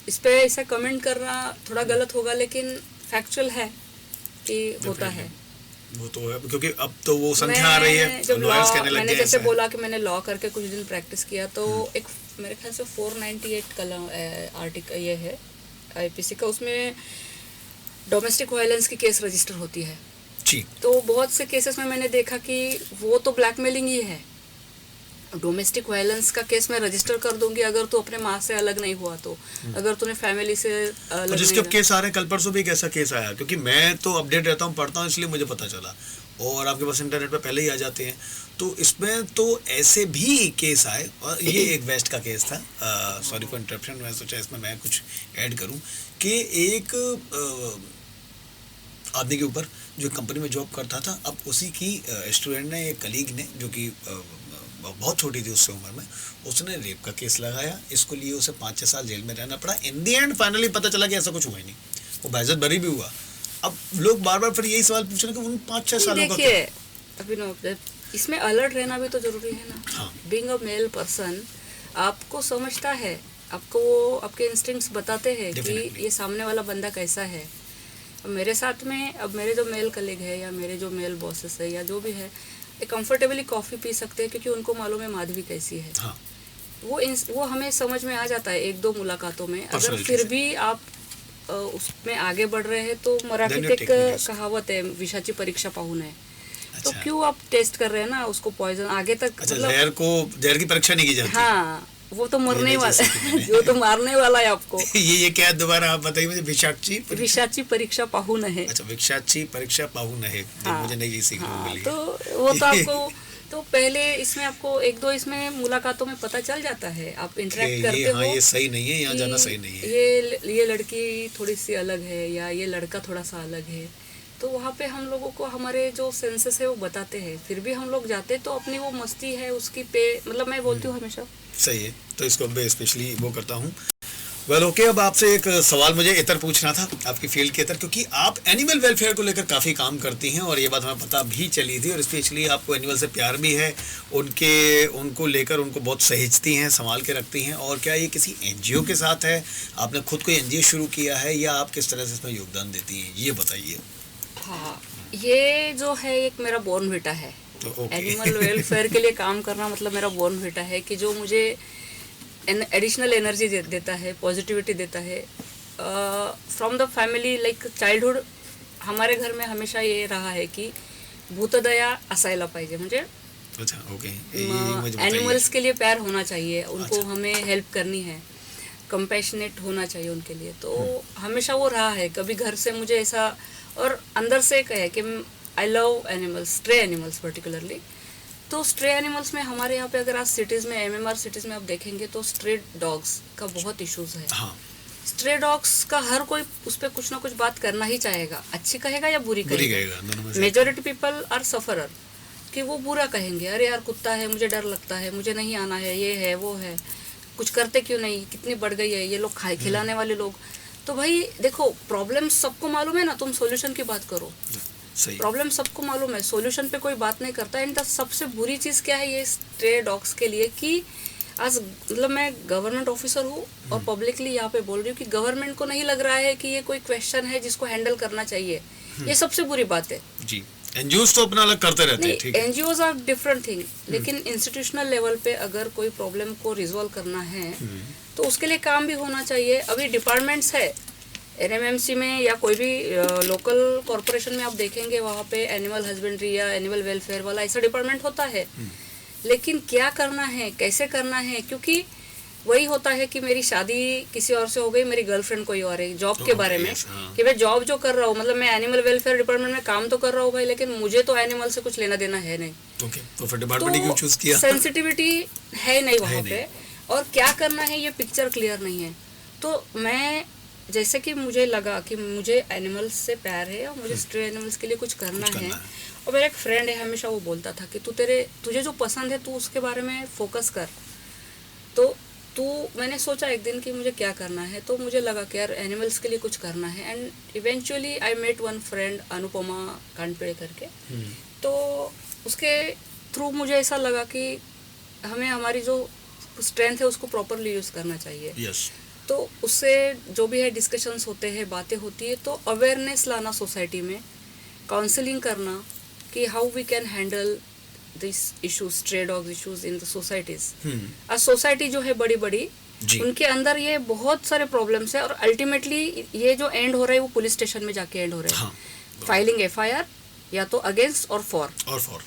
इस पे ऐसा कमेंट करना थोड़ा गलत होगा, लेकिन फैक्चुअल है कि होता है। वो तो है, क्योंकि अब तो वो संख्या आ रही है, जब मैंने जैसे बोला कि मैंने लॉ करके कुछ दिन प्रैक्टिस किया, तो एक मेरे ख्याल से 498 कलम आर्टिकल ये है आईपीसी का, उसमें डोमेस्टिक वायलेंस की केस रजिस्टर होती है जी। तो बहुत से केसेस में मैंने देखा कि वो तो ब्लैकमेलिंग ही है। डोमेस्टिक वायलेंस का केस मैं रजिस्टर कर दूंगी अगर तू अपने माँ से अलग नहीं हुआ, तो अगर तूने फैमिली से अलग जिसके केस आ रहे हैं, कल परसों भी एक ऐसा केस आया, क्योंकि मैं तो अपडेट रहता हूँ, पढ़ता हूँ, इसलिए मुझे पता चला, और आपके पास इंटरनेट पे पहले ही आ जाते हैं। तो इसमें तो ऐसे भी केस आए, और ये एक वेस्ट का केस था, सॉरी फॉर इंटरप्शन, मैं सोचा इसमें मैं कुछ ऐड करूँ कि एक आदमी के ऊपर जो कंपनी में जॉब करता था, अब उसी की स्टूडेंट ने, एक कलीग ने, जो कि बहुत छोटी थी उससे उम्र में, उसने रेप का केस लगाया, इसको लिए उसे 5-6 साल जेल में रहना पड़ा। इन दी एंड फाइनली पता चला कि ऐसा कुछ हुआ ही नहीं, वो बाइज्जत बरी भी हुआ। अब लोग बार बार फिर यही सवाल पूछ रहे हैं कि उन 5-6 सालों का देखिए, अभी इसमें अलर्ट रहना भी तो जरूरी है ना। बीइंग अ मेल पर्सन, आपको समझता है, आपको आपके इंस्टिंक्ट्स बताते हैं कि ये सामने वाला बंदा कैसा है। अब मेरे साथ में, अब मेरे जो मेल कलीग है या मेरे जो मेल बॉसेस है या जो भी है, कंफर्टेबली कॉफ़ी पी सकते हैं, क्योंकि उनको मालूम है माधवी कैसी है। हाँ। वो हमें समझ में आ जाता है 1-2 मुलाकातों में। अगर फिर भी आप उसमें आगे बढ़ रहे हैं तो मराठीत एक कहावत है, विषाची परीक्षा पाहू नये। तो क्यों आप टेस्ट कर रहे हैं ना उसको, पॉइजन आगे तक। अच्छा, जहर की परीक्षा नहीं की जाती। हाँ, वो तो मरने वाला है, जो तो मारने वाला है आपको। ये क्या दोबारा आप बताइए मुझे? विषाची परीक्षा पाहू नये। अच्छा, विषाची परीक्षा पाहू नये। हाँ, मुझे नहीं सीखने को मिली। तो वो तो आपको तो पहले इसमें आपको 1-2 इसमें मुलाकातों में पता चल जाता है, आप इंटरेक्ट करते हो। ये सही नहीं है, यहाँ जाना सही नहीं है, ये लड़की थोड़ी सी अलग है या ये लड़का थोड़ा सा अलग है। तो वहाँ पे हम लोगों को हमारे जो सेंसेस है वो बताते हैं, फिर भी हम लोग जाते तो अपनी वो मस्ती है उसकी पे, मतलब मैं बोलती हूँ हमेशा सही है। तो इसको मैं स्पेशली वो करता हूँ। वेल ओके, अब आपसे एक सवाल मुझे इतर पूछना था, आपकी फील्ड के इतर, क्योंकि आप एनिमल वेलफेयर को लेकर काफ़ी काम करती हैं और ये बात हमें पता भी चली थी, और स्पेशली आपको एनिमल से प्यार भी है, उनको लेकर उनको बहुत सहेजती हैं, संभाल के रखती हैं। और क्या ये किसी एनजीओ के साथ है, आपने खुद कोई एनजीओ शुरू किया है, या आप किस तरह से इसमें योगदान देती हैं, ये बताइए। हाँ, ये जो है एक मेरा बोर्नविटा है। एनिमल वेलफेयर के लिए काम करना मतलब मेरा बोर्नविटा है, कि जो मुझे एडिशनल एनर्जी देता है, पॉजिटिविटी देता है from the family. Like childhood हमारे घर में हमेशा ये रहा है कि भूतदया असायला पाहिजे, म्हणजे अच्छा ओके, एनिमल्स के लिए प्यार होना चाहिए, उनको हमें हेल्प करनी है, कंपैशनेट होना चाहिए उनके लिए। तो हमेशा वो रहा है, कभी घर से मुझे ऐसा और अंदर से कहे कि I love animals, stray animals particularly. तो स्ट्रे एनिमल्स में हमारे यहाँ पे अगर आज सिटीज़ में, एमएमआर सिटीज़ में आप देखेंगे तो स्ट्रे डॉग्स का बहुत इश्यूज़ है। हाँ। स्ट्रे डॉग्स का हर कोई उस पर कुछ ना कुछ बात करना ही चाहेगा, अच्छी कहेगा या बुरी कहेगा। मेजॉरिटी पीपल आर सफरर, कि वो बुरा कहेंगे, अरे यार कुत्ता है, मुझे डर लगता है, मुझे नहीं आना है, ये है वो है, कुछ करते क्यों नहीं, कितनी बढ़ गई है ये लोग खिलाने वाले लोग। तो भाई देखो, प्रॉब्लम सबको मालूम है ना, तुम सॉल्यूशन की बात करो। प्रॉब्लम सबको मालूम है, सॉल्यूशन पे कोई बात नहीं करता। एंड सबसे बुरी चीज़ क्या है ये स्ट्रे डॉग्स के लिए, कि आज मतलब मैं गवर्नमेंट ऑफिसर हूँ और पब्लिकली यहाँ पे बोल रही हूँ कि गवर्नमेंट को नहीं लग रहा है कि ये कोई क्वेश्चन है जिसको हैंडल करना चाहिए। ये सबसे बुरी बात है जी। एनजीओज तो अपना अलग करते रहते हैं, ठीक है, एनजीओज आर डिफरेंट थिंग, लेकिन इंस्टीट्यूशनल लेवल पे अगर कोई प्रॉब्लम को रिजॉल्व करना है तो उसके लिए काम भी होना चाहिए। अभी डिपार्टमेंट्स है एनएमएमसी में या कोई भी लोकल कॉरपोरेशन में, आप देखेंगे वहाँ पे एनिमल हस्बेंड्री या एनिमल वेलफेयर वाला ऐसा डिपार्टमेंट होता है, लेकिन क्या करना है, कैसे करना है, क्योंकि वही होता है कि मेरी शादी किसी और से हो गई, मेरी गर्लफ्रेंड कोई और है। जॉब के बारे में कि मैं जॉब जो कर रहा हूँ, मतलब मैं एनिमल वेलफेयर डिपार्टमेंट में काम तो कर रहा हूँ भाई, लेकिन मुझे तो एनिमल से कुछ लेना देना है नहीं। तो फिर डिपार्टमेंट क्यों चूज किया? सेंसिटिविटी है नहीं वहाँ पे, और क्या करना है ये पिक्चर क्लियर नहीं है। तो मैं जैसे कि मुझे लगा कि मुझे एनिमल्स से प्यार है और मुझे स्ट्रे एनिमल्स के लिए कुछ करना है। और मेरा एक फ्रेंड है, हमेशा वो बोलता था कि तुझे जो पसंद है तू उसके बारे में फोकस कर। तो मैंने सोचा एक दिन कि मुझे क्या करना है, तो मुझे लगा कि यार एनिमल्स के लिए कुछ करना है। And eventually I met one friend Anupama Kandpede करके। तो उसके थ्रू मुझे ऐसा लगा कि हमें हमारी जो स्ट्रेंथ है उसको प्रॉपरली यूज़ करना चाहिए। तो उससे जो भी है डिस्कशंस होते हैं, बातें होती है, तो अवेयरनेस लाना सोसाइटी में, काउंसलिंग करना कि how we can handle this issues, stray dogs issues in the societies. आज सोसाइटी जो है बड़ी बड़ी, उनके अंदर ये बहुत सारे प्रॉब्लम्स है, और अल्टीमेटली ये जो एंड हो रहा है वो पुलिस स्टेशन में जाके एंड हो रहा है। फाइलिंग एफआईआर या तो अगेंस्ट और फॉर।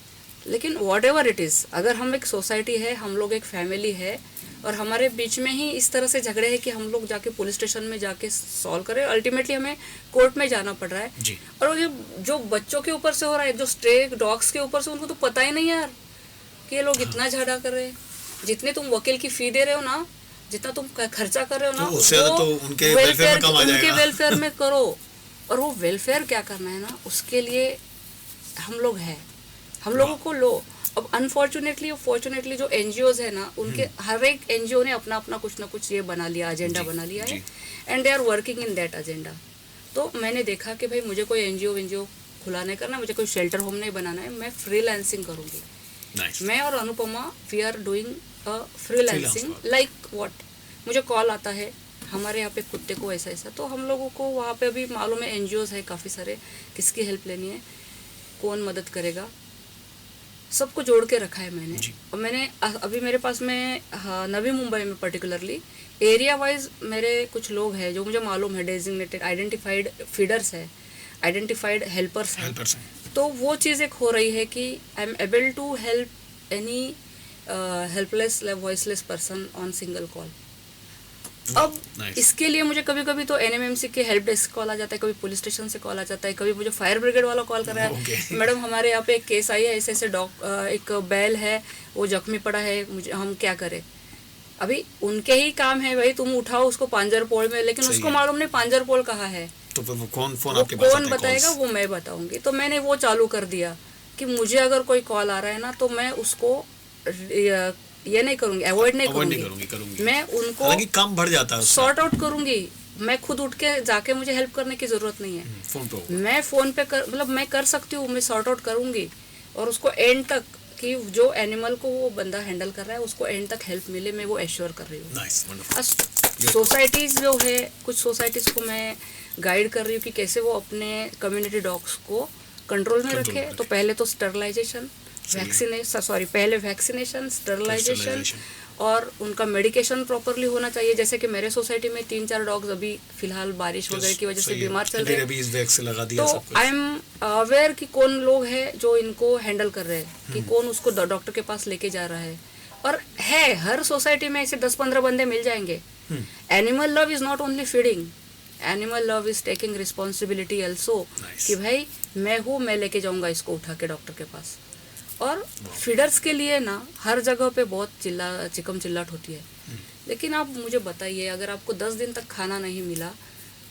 लेकिन वॉट एवर इट इज़, अगर हम एक सोसाइटी है, हम लोग एक फैमिली है, और हमारे बीच में ही इस तरह से झगड़े हैं कि हम लोग जाके पुलिस स्टेशन में जाके सॉल्व करें, अल्टीमेटली हमें कोर्ट में जाना पड़ रहा है जी। और जो बच्चों के ऊपर से हो रहा है, जो स्ट्रे डॉग्स के ऊपर से, उनको तो पता ही नहीं यार कि ये लोग इतना झगड़ा कर रहे हैं। जितने तुम वकील की फी दे रहे हो ना, जितना तुम खर्चा कर रहे हो ना, तो उनके वेलफेयर में करो। और वो वेलफेयर क्या करना है ना, उसके लिए हम लोग हैं, हम लोगों को लो। अब अनफॉर्चुनेटली और फॉर्चुनेटली जो एनजीओज है ना, उनके हर एक एनजीओ ने अपना अपना कुछ ना कुछ ये बना लिया, एजेंडा बना लिया है, and they are working in that agenda. तो मैंने देखा कि भाई मुझे कोई एनजीओ खुला नहीं करना, मुझे कोई शेल्टर होम नहीं बनाना है, मैं फ्रीलांसिंग करूँगी। मैं और Anupama we are doing a freelancing. Like what, मुझे कॉल आता है हमारे यहाँ पे कुत्ते को ऐसा ऐसा, तो हम लोगों को वहाँ पे अभी मालूम है एनजीओज है काफ़ी सारे, किसकी हेल्प लेनी है, कौन मदद करेगा, सबको जोड़ के रखा है मैंने। और मैंने अभी मेरे पास में नवी मुंबई में पर्टिकुलरली एरिया वाइज मेरे कुछ लोग हैं जो मुझे मालूम है, डेजिग्नेटेड आइडेंटिफाइड फीडर्स है, आइडेंटिफाइड हेल्पर्स हैं। तो वो चीज़ एक हो रही है कि I am able to help any helpless voiceless person on single call. अब इसके लिए मुझे कभी कभी तो एनएमएमसी के हेल्प डेस्क कॉल आ जाता है, कभी पुलिस स्टेशन से कॉल आ जाता है, कभी मुझे फायर ब्रिगेड वाला कॉल कर रहा है, मैडम हमारे यहाँ पे एक केस आई है, ऐसे ऐसे एक बैल है वो जख्मी पड़ा है, मुझे हम क्या करें। अभी उनके ही काम है भाई, तुम उठाओ उसको पांजरपोल में, लेकिन उसको मालूम नहीं पांजरपोल कहाँ है, तो वो कौन बताएगा, वो मैं बताऊंगी। तो मैंने वो चालू कर दिया कि मुझे अगर कोई कॉल आ रहा है ना तो मैं उसको ये नहीं करूंगी, अवॉइड नहीं करूंगी, मैं उनको काम बढ़ जाता है, सॉर्ट आउट करूंगी। मैं खुद उठ के जाके मुझे हेल्प करने की जरूरत नहीं है, मैं फोन पे मतलब मैं कर सकती हूँ, मैं सॉर्ट आउट करूंगी और उसको एंड तक कि जो एनिमल को वो बंदा हैंडल कर रहा है उसको एंड तक हेल्प मिले, मैं वो एश्योर कर रही हूँ। सोसाइटीज जो है, कुछ सोसाइटीज को मैं गाइड कर रही हूँ कि कैसे वो अपने कम्युनिटी डॉग्स को कंट्रोल में रखे। तो पहले तो स्टरलाइजेशन, पहले वैक्सीनेशन, स्टरलाइजेशन और उनका मेडिकेशन प्रॉपरली होना चाहिए। जैसे कि मेरे सोसाइटी में 3-4 डॉग्स अभी फिलहाल बारिश वगैरह की वजह से बीमार चल रहे हैं, तो आई एम अवेयर कि कौन लोग हैं जो इनको हैंडल कर रहे हैं, कि कौन उसको डॉक्टर के पास लेके जा रहा है। और है हर सोसाइटी में ऐसे 10-15 बंदे मिल जाएंगे। Animal love is not only feeding, animal love is taking responsibility also, कि भाई मैं हूँ, मैं लेके जाऊंगा इसको उठा के डॉक्टर के पास। और फीडर्स के लिए ना हर जगह पे बहुत चिकम चिल्लाट होती है, लेकिन आप मुझे बताइए, अगर आपको 10 दिन तक खाना नहीं मिला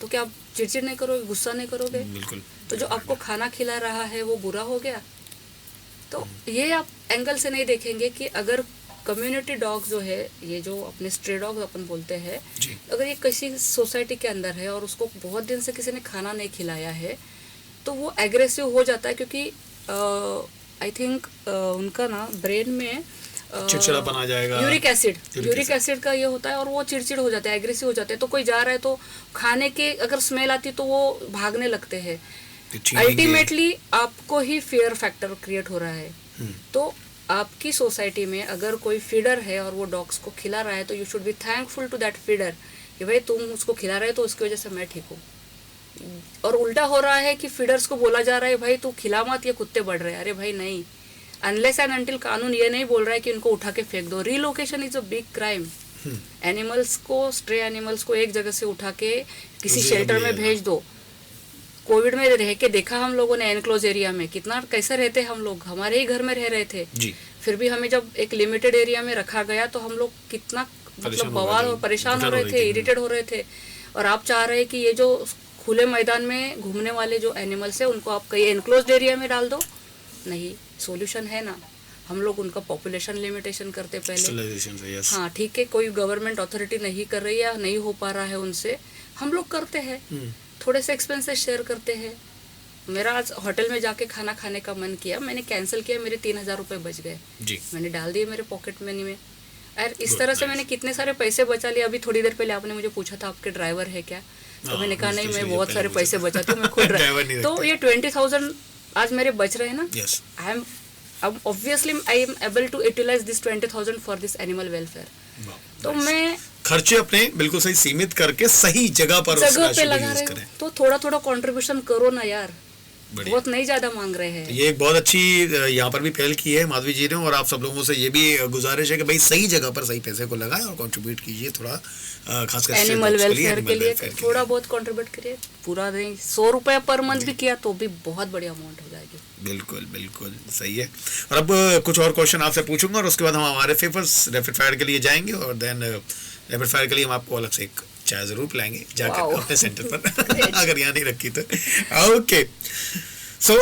तो क्या आप चिड़चिड़ नहीं करोगे, गुस्सा नहीं करोगे? बिल्कुल। तो जो आपको खाना खिला रहा है वो बुरा हो गया? तो ये आप एंगल से नहीं देखेंगे कि अगर कम्युनिटी डॉग जो है, ये जो अपने स्ट्रे डॉग अपन बोलते हैं, अगर ये किसी सोसाइटी के अंदर है और उसको बहुत दिन से किसी ने खाना नहीं खिलाया है तो वो एग्रेसिव हो जाता है, क्योंकि आई थिंक उनका ना ब्रेन में चिड़चिड़ापन आ जाएगा, यूरिक एसिड का ये होता है और वो चिड़चिड़ हो जाता है, एग्रेसिव हो जाते हैं। तो कोई जा रहा है तो खाने के अगर स्मेल आती है तो वो भागने लगते हैं, अल्टीमेटली आपको ही फियर फैक्टर क्रिएट हो रहा है। तो आपकी सोसाइटी में अगर कोई फीडर है और वो डॉग्स को खिला रहा है तो you should be thankful to that feeder कि भाई तुम उसको खिला रहे हो तो उसकी वजह से मैं ठीक हूँ। और उल्टा हो रहा है कि फीडर्स को बोला जा रहा है भाई तू खिला मत, ये कुत्ते बढ़ रहे हैं। अरे भाई नहीं, अनलेस एंड अनटिल कानून ये नहीं बोल रहा है कि इनको उठा के फेंक दो। Relocation is a big crime. Animals को, स्ट्रे एनिमल्स को एक जगह से उठा के किसी शेल्टर में भेज दो। कोविड में रह के देखा हम लोगों ने एनक्लोज एरिया में कितना कैसे रहते हम लोग, हमारे ही घर में रह रहे थे जी। फिर भी हमें जब एक लिमिटेड एरिया में रखा गया तो हम लोग कितना मतलब बवाल और परेशान हो रहे थे, इरिटेट हो रहे थे। और आप चाह रहे हैं कि ये जो खुले मैदान में घूमने वाले जो एनिमल्स है उनको आप कहीं एनक्लोज्ड एरिया में डाल दो। नहीं, सॉल्यूशन है ना, हम लोग उनका पॉपुलेशन लिमिटेशन करते पहले। हाँ ठीक है, कोई गवर्नमेंट अथॉरिटी नहीं कर रही है, नहीं हो पा रहा है उनसे, हम लोग करते हैं, थोड़े से एक्सपेंसेस शेयर करते हैं। मेरा आज होटल में जाके खाना खाने का मन किया, मैंने कैंसिल किया, मेरे 3000 रुपये बच गए, मैंने डाल दिए मेरे पॉकेट मनी में। और इस तरह से मैंने कितने सारे पैसे बचा लिए। अभी थोड़ी देर पहले आपने मुझे पूछा था आपके ड्राइवर है क्या, तो मैंने कहा नहीं, मैं बहुत सारे पैसे बचाती हूँ, मैं खुद ड्राइवर। तो ये 20,000 आज मेरे बच रहे हैं ना, I am obviously I am able to utilize this 20,000 for this animal welfare। तो मैं खर्चे अपने बिल्कुल सही सीमित करके सही जगह पर लगा रहे हैं, तो थोड़ा थोड़ा कंट्रीब्यूशन करो ना यार, बहुत नहीं ज्यादा मांग रहे हैं। ये एक बहुत अच्छी यहाँ पर भी पहल की है माधवी जी ने, और आप सब लोगों से ये भी गुजारिश है कि भाई सही जगह पर सही पैसे को लगाएं और कंट्रीब्यूट कीजिए, थोड़ा खासकर एनिमल वेलफेयर के लिए थोड़ा बहुत कंट्रीब्यूट करिए। पूरा नहीं, 100 रुपया पर मंथ भी किया तो भी बहुत बड़ी अमाउंट हो जाएगी। बिल्कुल बिल्कुल सही है। और अब कुछ और क्वेश्चन आपसे पूछूंगा और उसके बाद हम हमारे फेवर्स रैपिड फायर के लिए जाएंगे, और देन रैपिड फायर के लिए हम आपको अलग से एक चाय जरूर पिलाएंगे जाकर अपने सेंटर पर अगर यहाँ नहीं रखी तो। ओके, सो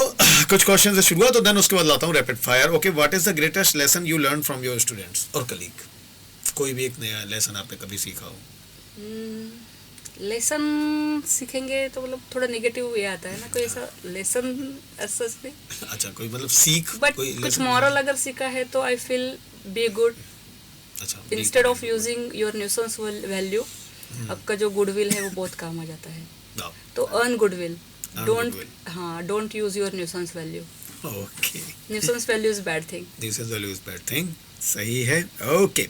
कुछ क्वेश्चन से शुरुआत, तो देन उसके बाद लाता हूँ rapid fire. Okay, what is the greatest lesson you learn from your students और कलीग? कोई भी एक नया लेसन आपने कभी सीखा हो? लेसन सीखेंगे तो मतलब थोड़ा नेगेटिव ये आता है ना, कोई ऐसा लेसन ऐसा नहीं। अच्छा, कोई मतलब सीख, बट कुछ मॉरल अगर सीखा है तो आई फील बी गुड। अच्छा, instead of using your nuisance value, आपका जो गुडविल है वो बहुत काम आ जाता है। तो earn goodwill, don't use your nuisance value. Okay, nuisance value is bad thing. Nuisance value is bad thing, सही है. ओके,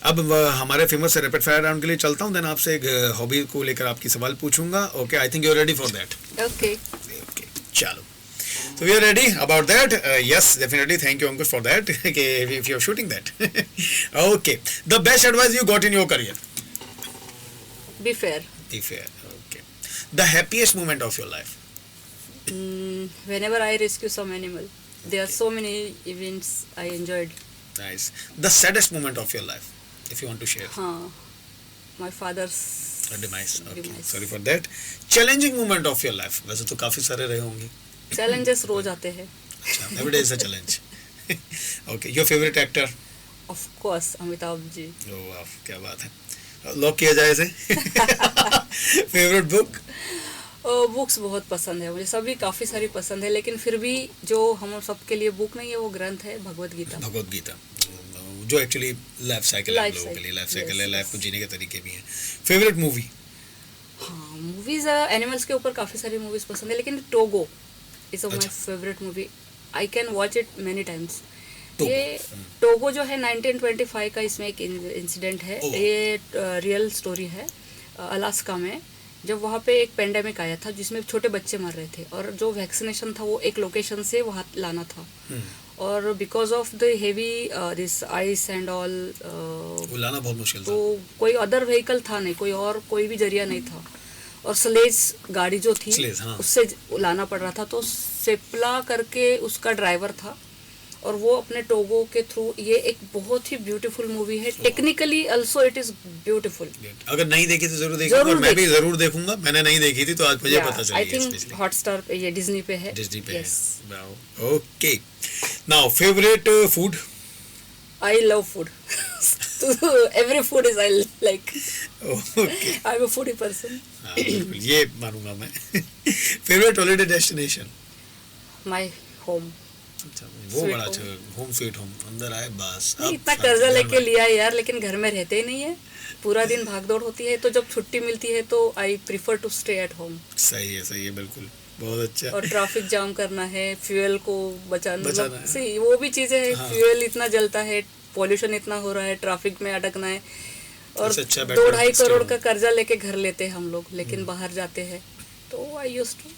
अब हमारे फेमस रैपिड फायर राउंड के लिए चलता हूँ, देन आपसे एक हॉबी को लेकर आपकी सवाल पूछूंगा. Okay, I think you are ready for that. Okay, चलो, so we are ready about that. Yes, definitely, thank you Ankush for that. Okay, if you are shooting that. Okay, the best advice you got in your career? be fair. Be fair. Okay, the happiest moment of your life? Whenever I rescue some animal, there are so many events I enjoyed. Nice. The saddest moment of your life, if you want to share? My father's demise. Okay, demise. sorry for that. Challenging moment of your life? वैसे तो काफी सारे रहे होंगे. Challenges रोज आते हैं. अच्छा, every day is a challenge. Okay, your favorite actor? Of course, Amitabh ji. Oh wow, क्या बात है. लॉक किया जाए इसे. Favorite book? बुक्स बहुत पसंद है मुझे, सभी काफ़ी सारी पसंद है, लेकिन फिर भी जो हम सबके लिए बुक नहीं है वो ग्रंथ है भगवत गीता. भगवत गीता, जो एक्चुअली लाइफ साइकिल है, लोगों के लिए लाइफ साइकिल है, yes, लाइफ को जीने के तरीके भी हैं. Favourite movie? हाँ, मूवीज एनिमल्स के ऊपर काफ़ी सारी मूवीज पसंद है, लेकिन Togo is my favourite movie. I can watch it many times. ये टोगो जो है 1925 का, इसमें एक इंसिडेंट है. ये रियल स्टोरी है. अलास्का में जब वहाँ पे एक पेंडेमिक आया था जिसमें छोटे बच्चे मर रहे थे, और जो वैक्सीनेशन था वो एक लोकेशन से वहाँ लाना था, और because of the heavy this ice and all लाना बहुत मुश्किल था. तो कोई अदर व्हीकल था नहीं, कोई भी जरिया नहीं था, और स्लेज गाड़ी जो थी हाँ. उससे लाना पड़ रहा था. तो सेप्ला करके उसका ड्राइवर था, और वो अपने टोगो के थ्रू. ये एक बहुत ही ब्यूटीफुल मूवी है. Technically also it is beautiful. अगर नहीं देखी तो जरूर देखिए, और मैं भी जरूर देखूंगा. मैंने नहीं देखी थी तो आज मुझे पता चली. आई थिंक हॉटस्टार पे, ये डिज्नी पे है. डिज्नी पे है. Okay, now favourite food? I love food. Every food is I like. Okay, I am a foodie person. ये मानूंगा मैं. Favourite holiday destination? My home. अच्छा, वो बड़ा अच्छा, होम स्वीट होम. अंदर आए बस. इतना कर्जा लेके लिया यार, लेकिन घर में रहते ही नहीं है. पूरा दिन भागदौड़ होती है, तो जब छुट्टी मिलती है तो I prefer to stay at home. सही है, बिल्कुल, बहुत अच्छा. और ट्रैफिक जाम करना है, फ्यूल को बचाना है. सही, वो भी चीजें हैं. हाँ. फ्यूल इतना जलता है, पॉल्यूशन इतना हो रहा है, ट्रैफिक में अटकना है, और अच्छा 2-2.5 करोड़ का कर्जा लेके घर लेते हैं हम लोग, लेकिन बाहर जाते हैं. तो आई यूज्ड टू.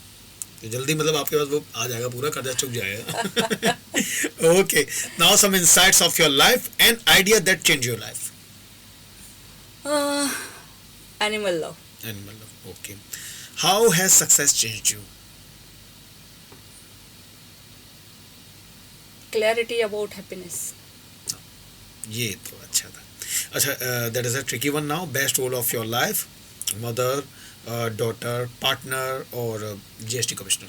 तो जल्दी मतलब आपके पास वो आ जाएगा, पूरा कर्जा चुक जाएगा. Okay, now some insights of your life and idea that change your life. Animal love. Okay, how has success changed you? Clarity about happiness. ये तो अच्छा था. अच्छा, that is a tricky one now. Best role of your life? Mother, daughter, partner और GST commissioner?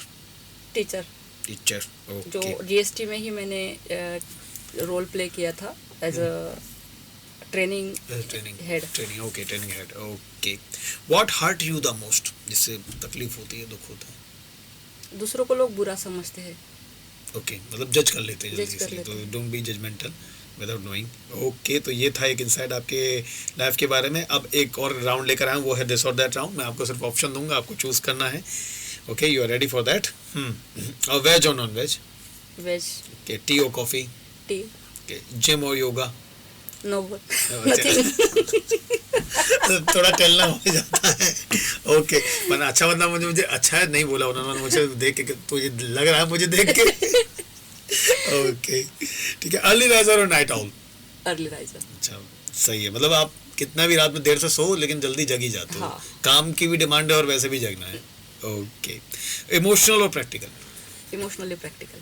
Teacher. Okay. जो GST में ही मैंने रोल प्ले किया था as a training head. Okay. What hurt you the most? जिससे तकलीफ होती है, दुख होता है? दूसरों को लोग बुरा समझते हैं. ओके, मतलब जज कर लेते हैं जल्दी से, तो don't be judgmental without knowing. Okay, तो ये था एक इनसाइट आपके लाइफ के बारे में. अब एक और राउंड लेकर आया हूँ, वो है दिस और दैट राउंड. मैं आपको सिर्फ ऑप्शन दूंगा, आपको चूज करना है. Okay, you are ready for that? और वेज और non veg? Veg. Okay, T और कॉफी? टी. ओके, जिम और योगा? No, nothing. थोड़ा टहलना हो जाता है. ओके, पर अच्छा बंदा मुझे अच्छा है नहीं बोला उन्होंने मुझे देख के, तो ये लग रहा है मुझे देख के. ओके, ठीक है. अर्ली राइजर और नाइट आउल? Early riser. अच्छा, सही है. मतलब आप कितना भी रात में देर से सो, लेकिन जल्दी जग ही जाते हो. हाँ. काम की भी डिमांड है और वैसे भी जगना है. ओके. इमोशनल और प्रैक्टिकल? Emotionally practical.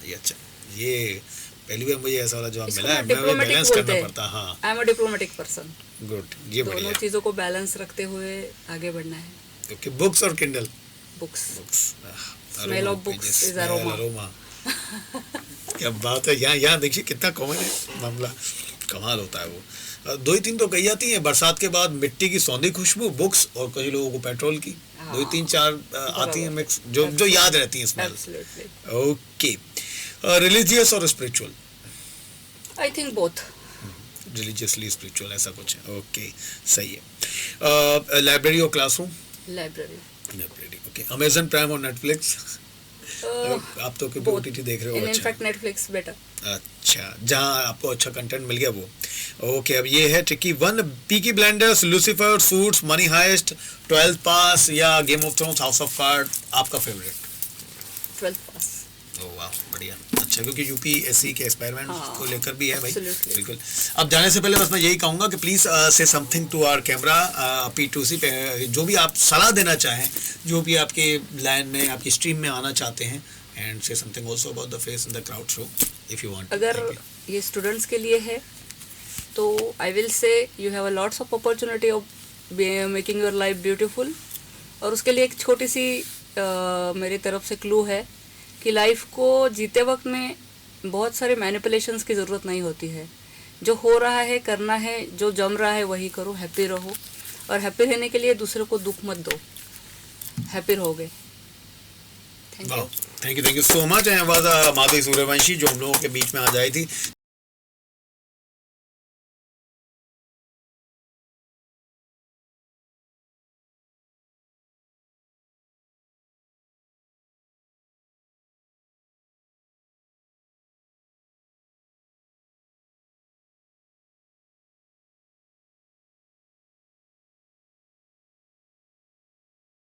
ये अच्छा, ये पहली बार मुझे ऐसा वाला जवाब मिला है. मैं बैलेंस करना पड़ता. हाँ, I am a diplomatic person. Good, ये बढ़िया. दोनों चीजों को बैलेंस रखते हुए आगे बढ़ना है. ओके, बुक्स और Kindle? Books. Smell of books is aroma. क्या बात है. यहाँ देखिए कितना कॉमन है मामला, कमाल होता है वो. 2-3 तो कही जाती है. बरसात के बाद मिट्टी की सौंधी खुशबू, बुक्स, और कई लोगों को पेट्रोल की. 2-3-4 आती हैं मिक्स, जो याद रहती हैं स्मेल. ओके. रिलीजियस और spiritual? I think both. Religiously spiritual, ऐसा कुछ है. ओके, सही है. लाइब्रेरी और classroom? Library. Okay. Amazon prime और नेटफ्लिक्स? आप तो क्योंकि OTT देख रहे हो? अच्छा, इनफैक्ट नेटफ्लिक्स बेटर। अच्छा, जहाँ आपको अच्छा कंटेंट मिल गया वो। ओके, अब ये है tricky one, Peaky Blinders, Lucifer, Suits, Money Heist, 12th pass या Game of Thrones, House of Card, आपका फेवरेट? 12th pass. ओह वाह, बढ़िया। अच्छा, क्योंकि यूपीएससी के एक्सपेरिमेंट को लेकर भी है भाई। Absolutely. बिल्कुल। अब जाने से पहले बस मैं यही कहूँगा कि प्लीज़ से something to our camera, P2C पे जो भी आप सलाह देना चाहें, जो भी आपके लाइन में, आपकी स्ट्रीम में आना चाहते हैं, एंड से something also about the face in the crowd show if you want. अगर ये स्टूडेंट्स के लिए है तो I will say you have a lots of opportunity of making your life beautiful. और उसके लिए एक छोटी सी मेरी तरफ से क्लू है कि लाइफ को जीते वक्त में बहुत सारे मैनिपुलेशंस की ज़रूरत नहीं होती है। जो हो रहा है करना है, जो जम रहा है वही करो, हैप्पी रहो। और हैप्पी रहने के लिए दूसरे को दुख मत दो, हैप्पी रहोगे। Thank you so much. And was Madhuri Suryavanshi जो हम लोगों के बीच में आ जाई थी।